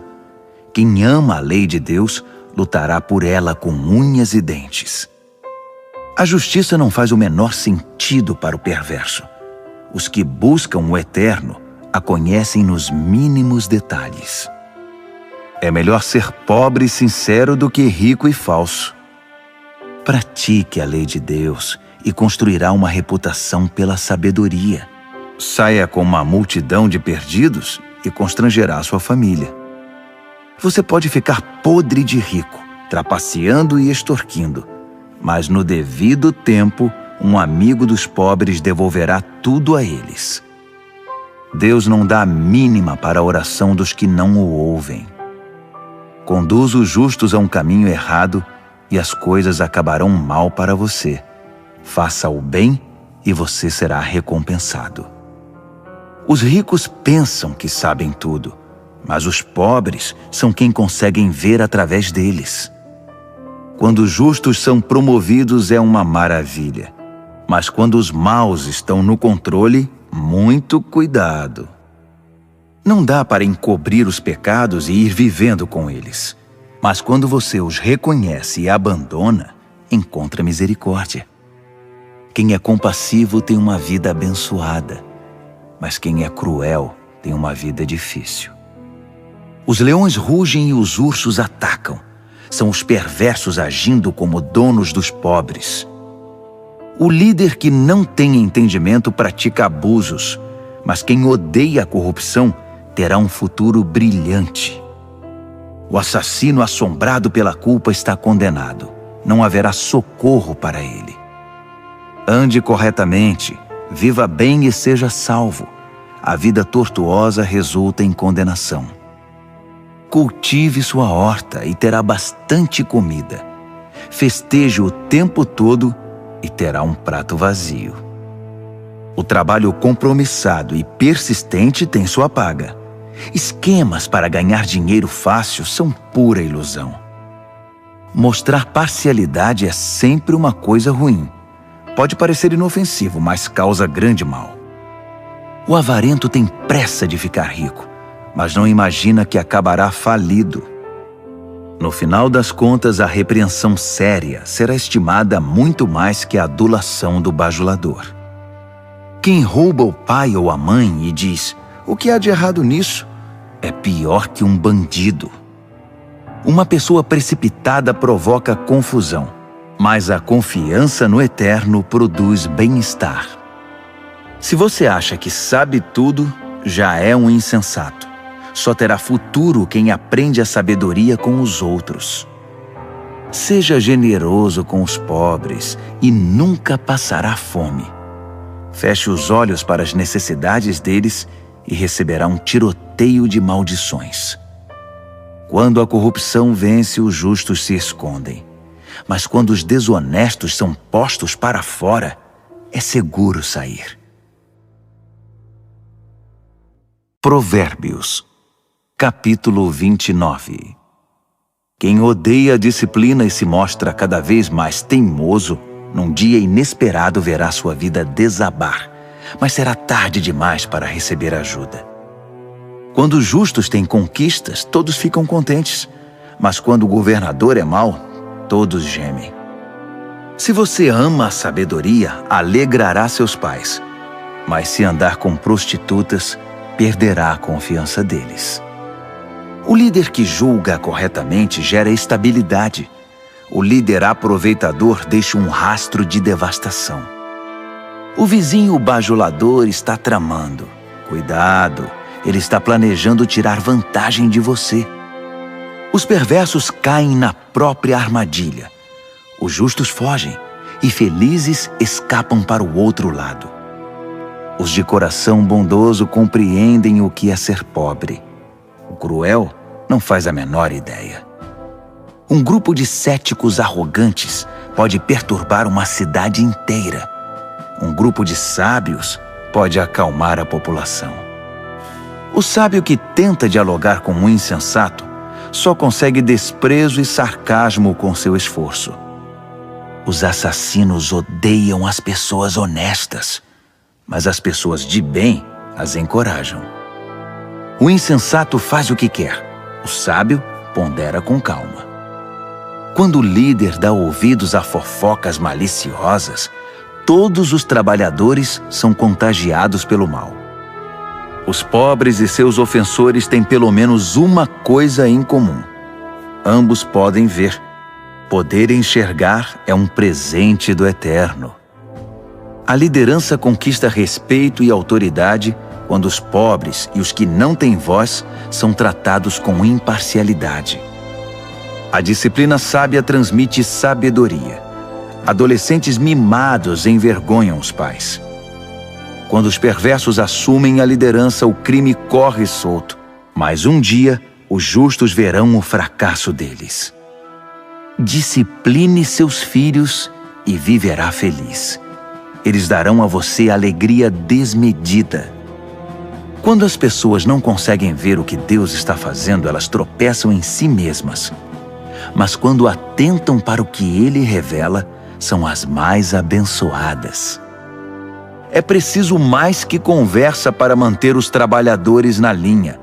Quem ama a lei de Deus lutará por ela com unhas e dentes. A justiça não faz o menor sentido para o perverso. Os que buscam o eterno a conhecem nos mínimos detalhes. É melhor ser pobre e sincero do que rico e falso. Pratique a lei de Deus e construirá uma reputação pela sabedoria. Saia com uma multidão de perdidos e constrangerá sua família. Você pode ficar podre de rico, trapaceando e extorquindo, mas no devido tempo, um amigo dos pobres devolverá tudo a eles. Deus não dá a mínima para a oração dos que não o ouvem. Conduz os justos a um caminho errado e as coisas acabarão mal para você. Faça o bem e você será recompensado. Os ricos pensam que sabem tudo, mas os pobres são quem conseguem ver através deles. Quando os justos são promovidos é uma maravilha, mas quando os maus estão no controle, muito cuidado. Não dá para encobrir os pecados e ir vivendo com eles, mas quando você os reconhece e abandona, encontra misericórdia. Quem é compassivo tem uma vida abençoada, mas quem é cruel tem uma vida difícil. Os leões rugem e os ursos atacam. São os perversos agindo como donos dos pobres. O líder que não tem entendimento pratica abusos, mas quem odeia a corrupção terá um futuro brilhante. O assassino assombrado pela culpa está condenado. Não haverá socorro para ele. Ande corretamente, viva bem e seja salvo. A vida tortuosa resulta em condenação. Cultive sua horta e terá bastante comida. Festeje o tempo todo e terá um prato vazio. O trabalho compromissado e persistente tem sua paga. Esquemas para ganhar dinheiro fácil são pura ilusão. Mostrar parcialidade é sempre uma coisa ruim. Pode parecer inofensivo, mas causa grande mal. O avarento tem pressa de ficar rico, mas não imagina que acabará falido. No final das contas, a repreensão séria será estimada muito mais que a adulação do bajulador. Quem rouba o pai ou a mãe e diz, "O que há de errado nisso?", é pior que um bandido. Uma pessoa precipitada provoca confusão, mas a confiança no Eterno produz bem-estar. Se você acha que sabe tudo, já é um insensato. Só terá futuro quem aprende a sabedoria com os outros. Seja generoso com os pobres e nunca passará fome. Feche os olhos para as necessidades deles e receberá um tiroteio de maldições. Quando a corrupção vence, os justos se escondem. Mas quando os desonestos são postos para fora, é seguro sair. Provérbios, capítulo 29. Quem odeia a disciplina e se mostra cada vez mais teimoso, num dia inesperado verá sua vida desabar, mas será tarde demais para receber ajuda. Quando os justos têm conquistas, todos ficam contentes, mas quando o governador é mau, todos gemem. Se você ama a sabedoria, alegrará seus pais, mas se andar com prostitutas, perderá a confiança deles. O líder que julga corretamente gera estabilidade. O líder aproveitador deixa um rastro de devastação. O vizinho bajulador está tramando. Cuidado, ele está planejando tirar vantagem de você. Os perversos caem na própria armadilha. Os justos fogem e felizes escapam para o outro lado. Os de coração bondoso compreendem o que é ser pobre. O cruel não faz a menor ideia. Um grupo de céticos arrogantes pode perturbar uma cidade inteira. Um grupo de sábios pode acalmar a população. O sábio que tenta dialogar com um insensato só consegue desprezo e sarcasmo com seu esforço. Os assassinos odeiam as pessoas honestas, mas as pessoas de bem as encorajam. O insensato faz o que quer, o sábio pondera com calma. Quando o líder dá ouvidos a fofocas maliciosas, todos os trabalhadores são contagiados pelo mal. Os pobres e seus ofensores têm pelo menos uma coisa em comum. Ambos podem ver. Poder enxergar é um presente do Eterno. A liderança conquista respeito e autoridade quando os pobres e os que não têm voz são tratados com imparcialidade. A disciplina sábia transmite sabedoria. Adolescentes mimados envergonham os pais. Quando os perversos assumem a liderança, o crime corre solto. Mas um dia, os justos verão o fracasso deles. Discipline seus filhos e viverá feliz. Eles darão a você alegria desmedida. Quando as pessoas não conseguem ver o que Deus está fazendo, elas tropeçam em si mesmas. Mas quando atentam para o que Ele revela, são as mais abençoadas. É preciso mais que conversa para manter os trabalhadores na linha.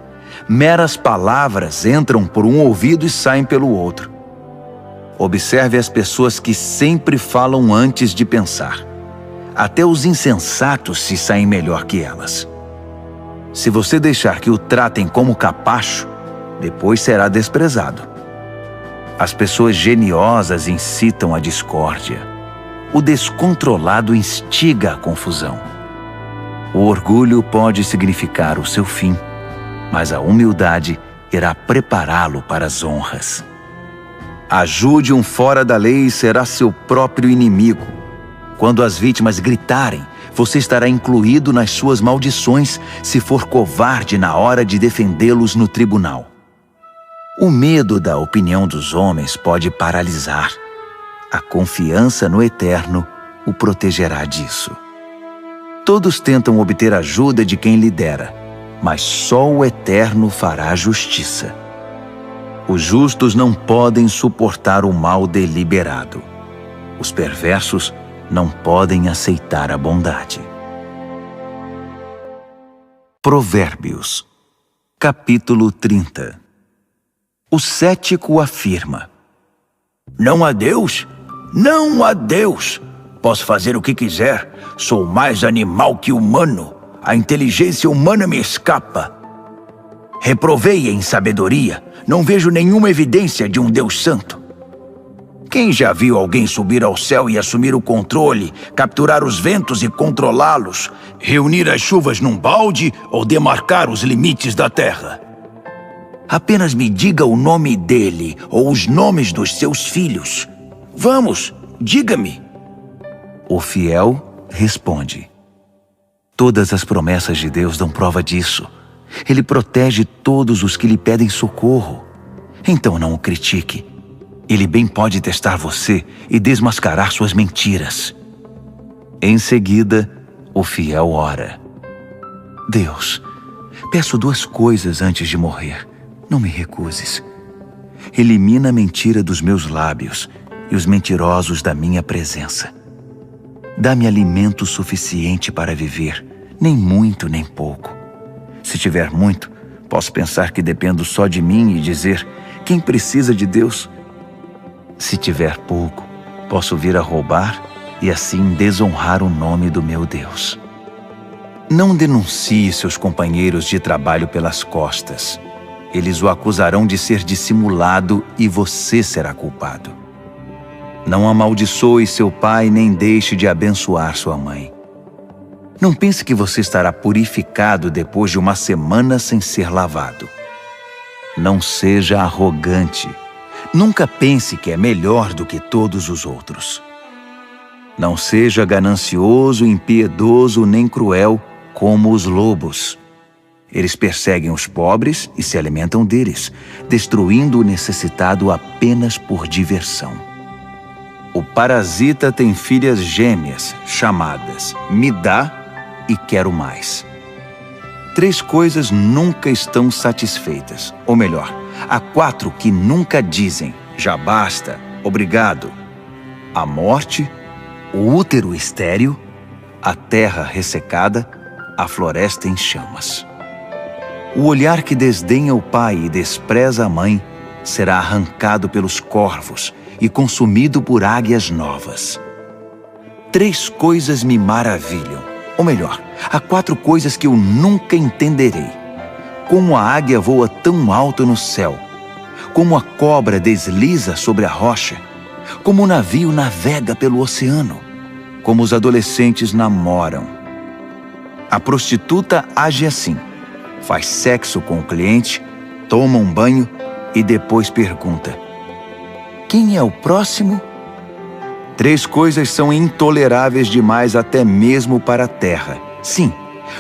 Meras palavras entram por um ouvido e saem pelo outro. Observe as pessoas que sempre falam antes de pensar. Até os insensatos se saem melhor que elas. Se você deixar que o tratem como capacho, depois será desprezado. As pessoas geniosas incitam a discórdia. O descontrolado instiga a confusão. O orgulho pode significar o seu fim, mas a humildade irá prepará-lo para as honras. Ajude um fora da lei e será seu próprio inimigo. Quando as vítimas gritarem, você estará incluído nas suas maldições se for covarde na hora de defendê-los no tribunal. O medo da opinião dos homens pode paralisar. A confiança no Eterno o protegerá disso. Todos tentam obter ajuda de quem lidera, mas só o Eterno fará justiça. Os justos não podem suportar o mal deliberado. Os perversos não podem aceitar a bondade. Provérbios, capítulo 30. O cético afirma: Não há Deus? Não há Deus! Posso fazer o que quiser. Sou mais animal que humano. A inteligência humana me escapa. Reprovei em sabedoria. Não vejo nenhuma evidência de um Deus santo. Quem já viu alguém subir ao céu e assumir o controle, capturar os ventos e controlá-los, reunir as chuvas num balde ou demarcar os limites da terra? Apenas me diga o nome dele ou os nomes dos seus filhos. Vamos, diga-me. O fiel responde: Todas as promessas de Deus dão prova disso. Ele protege todos os que lhe pedem socorro. Então não o critique. Ele bem pode testar você e desmascarar suas mentiras. Em seguida, o fiel ora: Deus, peço 2 coisas antes de morrer. Não me recuses. Elimina a mentira dos meus lábios e os mentirosos da minha presença. Dá-me alimento suficiente para viver, nem muito nem pouco. Se tiver muito, posso pensar que dependo só de mim e dizer: quem precisa de Deus? Se tiver pouco, posso vir a roubar e assim desonrar o nome do meu Deus. Não denuncie seus companheiros de trabalho pelas costas. Eles o acusarão de ser dissimulado e você será culpado. Não amaldiçoe seu pai nem deixe de abençoar sua mãe. Não pense que você estará purificado depois de 1 semana sem ser lavado. Não seja arrogante. Nunca pense que é melhor do que todos os outros. Não seja ganancioso, impiedoso nem cruel como os lobos. Eles perseguem os pobres e se alimentam deles, destruindo o necessitado apenas por diversão. O parasita tem filhas gêmeas, chamadas me dá e quero mais. 3 coisas nunca estão satisfeitas, ou melhor, há 4 que nunca dizem já basta, obrigado: a morte, o útero estéril, a terra ressecada, a floresta em chamas. O olhar que desdenha o pai e despreza a mãe será arrancado pelos corvos e consumido por águias novas. 3 coisas me maravilham, ou melhor, há 4 coisas que eu nunca entenderei. Como a águia voa tão alto no céu, como a cobra desliza sobre a rocha, como o navio navega pelo oceano, como os adolescentes namoram. A prostituta age assim: faz sexo com o cliente, toma um banho e depois pergunta: quem é o próximo? 3 coisas são intoleráveis demais até mesmo para a terra. Sim,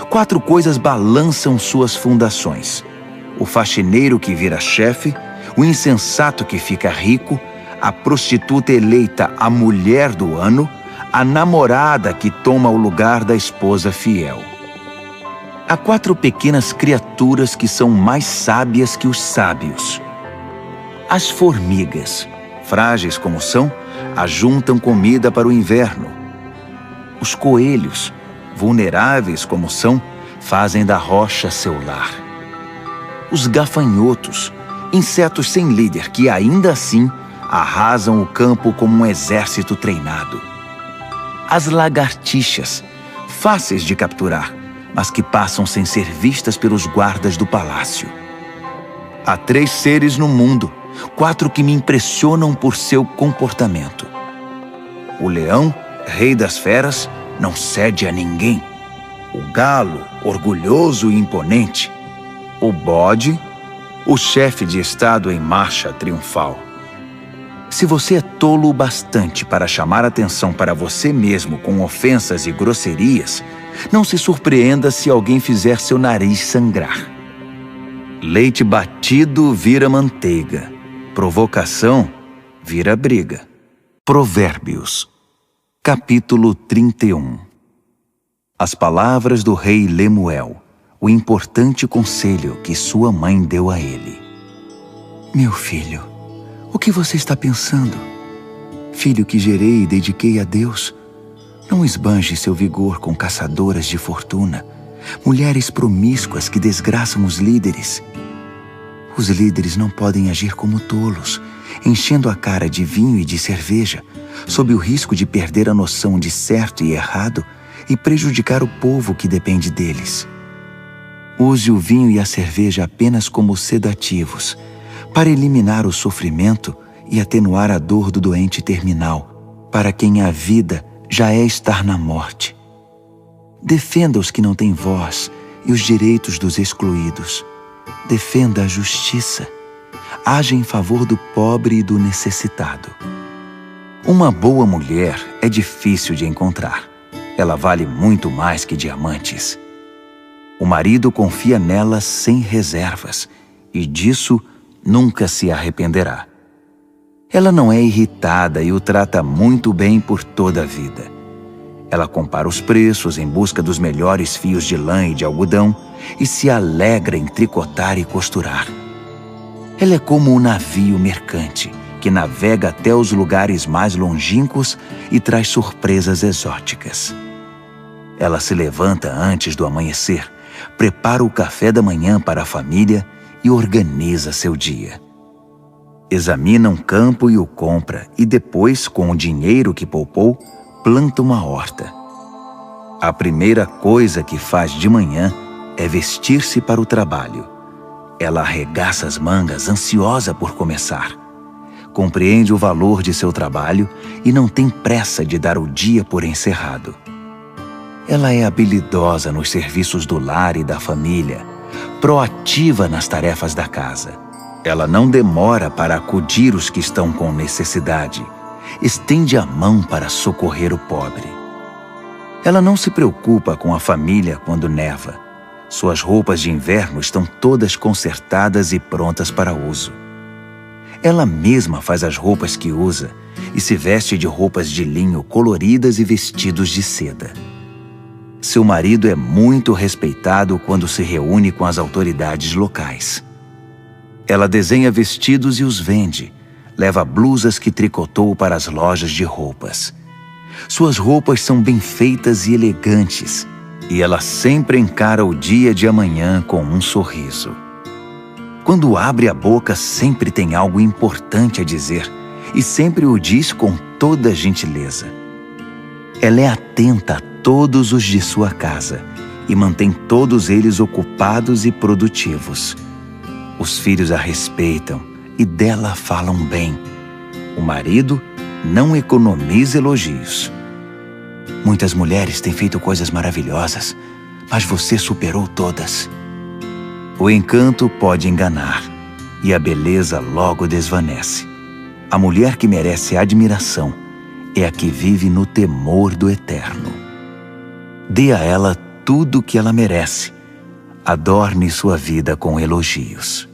4 coisas balançam suas fundações: o faxineiro que vira chefe, o insensato que fica rico, a prostituta eleita a mulher do ano, a namorada que toma o lugar da esposa fiel. Há 4 pequenas criaturas que são mais sábias que os sábios. As formigas, frágeis como são, ajuntam comida para o inverno. Os coelhos, vulneráveis como são, fazem da rocha seu lar. Os gafanhotos, insetos sem líder que ainda assim arrasam o campo como um exército treinado. As lagartixas, fáceis de capturar, mas que passam sem ser vistas pelos guardas do palácio. Há 3 seres no mundo, 4 que me impressionam por seu comportamento. O leão, rei das feras, não cede a ninguém. O galo, orgulhoso e imponente. O bode, o chefe de estado em marcha triunfal. Se você é tolo o bastante para chamar atenção para você mesmo com ofensas e grosserias, não se surpreenda se alguém fizer seu nariz sangrar. Leite batido vira manteiga. Provocação vira briga. Provérbios, capítulo 31. As palavras do rei Lemuel, o importante conselho que sua mãe deu a ele. Meu filho, o que você está pensando? Filho que gerei e dediquei a Deus, não esbanje seu vigor com caçadoras de fortuna, mulheres promíscuas que desgraçam os líderes. Os líderes não podem agir como tolos, enchendo a cara de vinho e de cerveja, sob o risco de perder a noção de certo e errado e prejudicar o povo que depende deles. Use o vinho e a cerveja apenas como sedativos, para eliminar o sofrimento e atenuar a dor do doente terminal, para quem a vida já é estar na morte. Defenda os que não têm voz e os direitos dos excluídos. Defenda a justiça. Haja em favor do pobre e do necessitado. Uma boa mulher é difícil de encontrar. Ela vale muito mais que diamantes. O marido confia nela sem reservas e disso nunca se arrependerá. Ela não é irritada e o trata muito bem por toda a vida. Ela compara os preços em busca dos melhores fios de lã e de algodão e se alegra em tricotar e costurar. Ela é como um navio mercante que navega até os lugares mais longínquos e traz surpresas exóticas. Ela se levanta antes do amanhecer, prepara o café da manhã para a família e organiza seu dia. Examina um campo e o compra e depois, com o dinheiro que poupou, planta uma horta. A primeira coisa que faz de manhã é vestir-se para o trabalho. Ela arregaça as mangas, ansiosa por começar. Compreende o valor de seu trabalho e não tem pressa de dar o dia por encerrado. Ela é habilidosa nos serviços do lar e da família, proativa nas tarefas da casa. Ela não demora para acudir os que estão com necessidade. Estende a mão para socorrer o pobre. Ela não se preocupa com a família quando neva. Suas roupas de inverno estão todas consertadas e prontas para uso. Ela mesma faz as roupas que usa e se veste de roupas de linho coloridas e vestidos de seda. Seu marido é muito respeitado quando se reúne com as autoridades locais. Ela desenha vestidos e os vende. Leva blusas que tricotou para as lojas de roupas. Suas roupas são bem feitas e elegantes, e ela sempre encara o dia de amanhã com um sorriso. Quando abre a boca, sempre tem algo importante a dizer, e sempre o diz com toda gentileza. Ela é atenta a todos os de sua casa, e mantém todos eles ocupados e produtivos. Os filhos a respeitam, e dela falam bem. O marido não economiza elogios. Muitas mulheres têm feito coisas maravilhosas, mas você superou todas. O encanto pode enganar, e a beleza logo desvanece. A mulher que merece admiração é a que vive no temor do Eterno. Dê a ela tudo o que ela merece. adorne sua vida com elogios.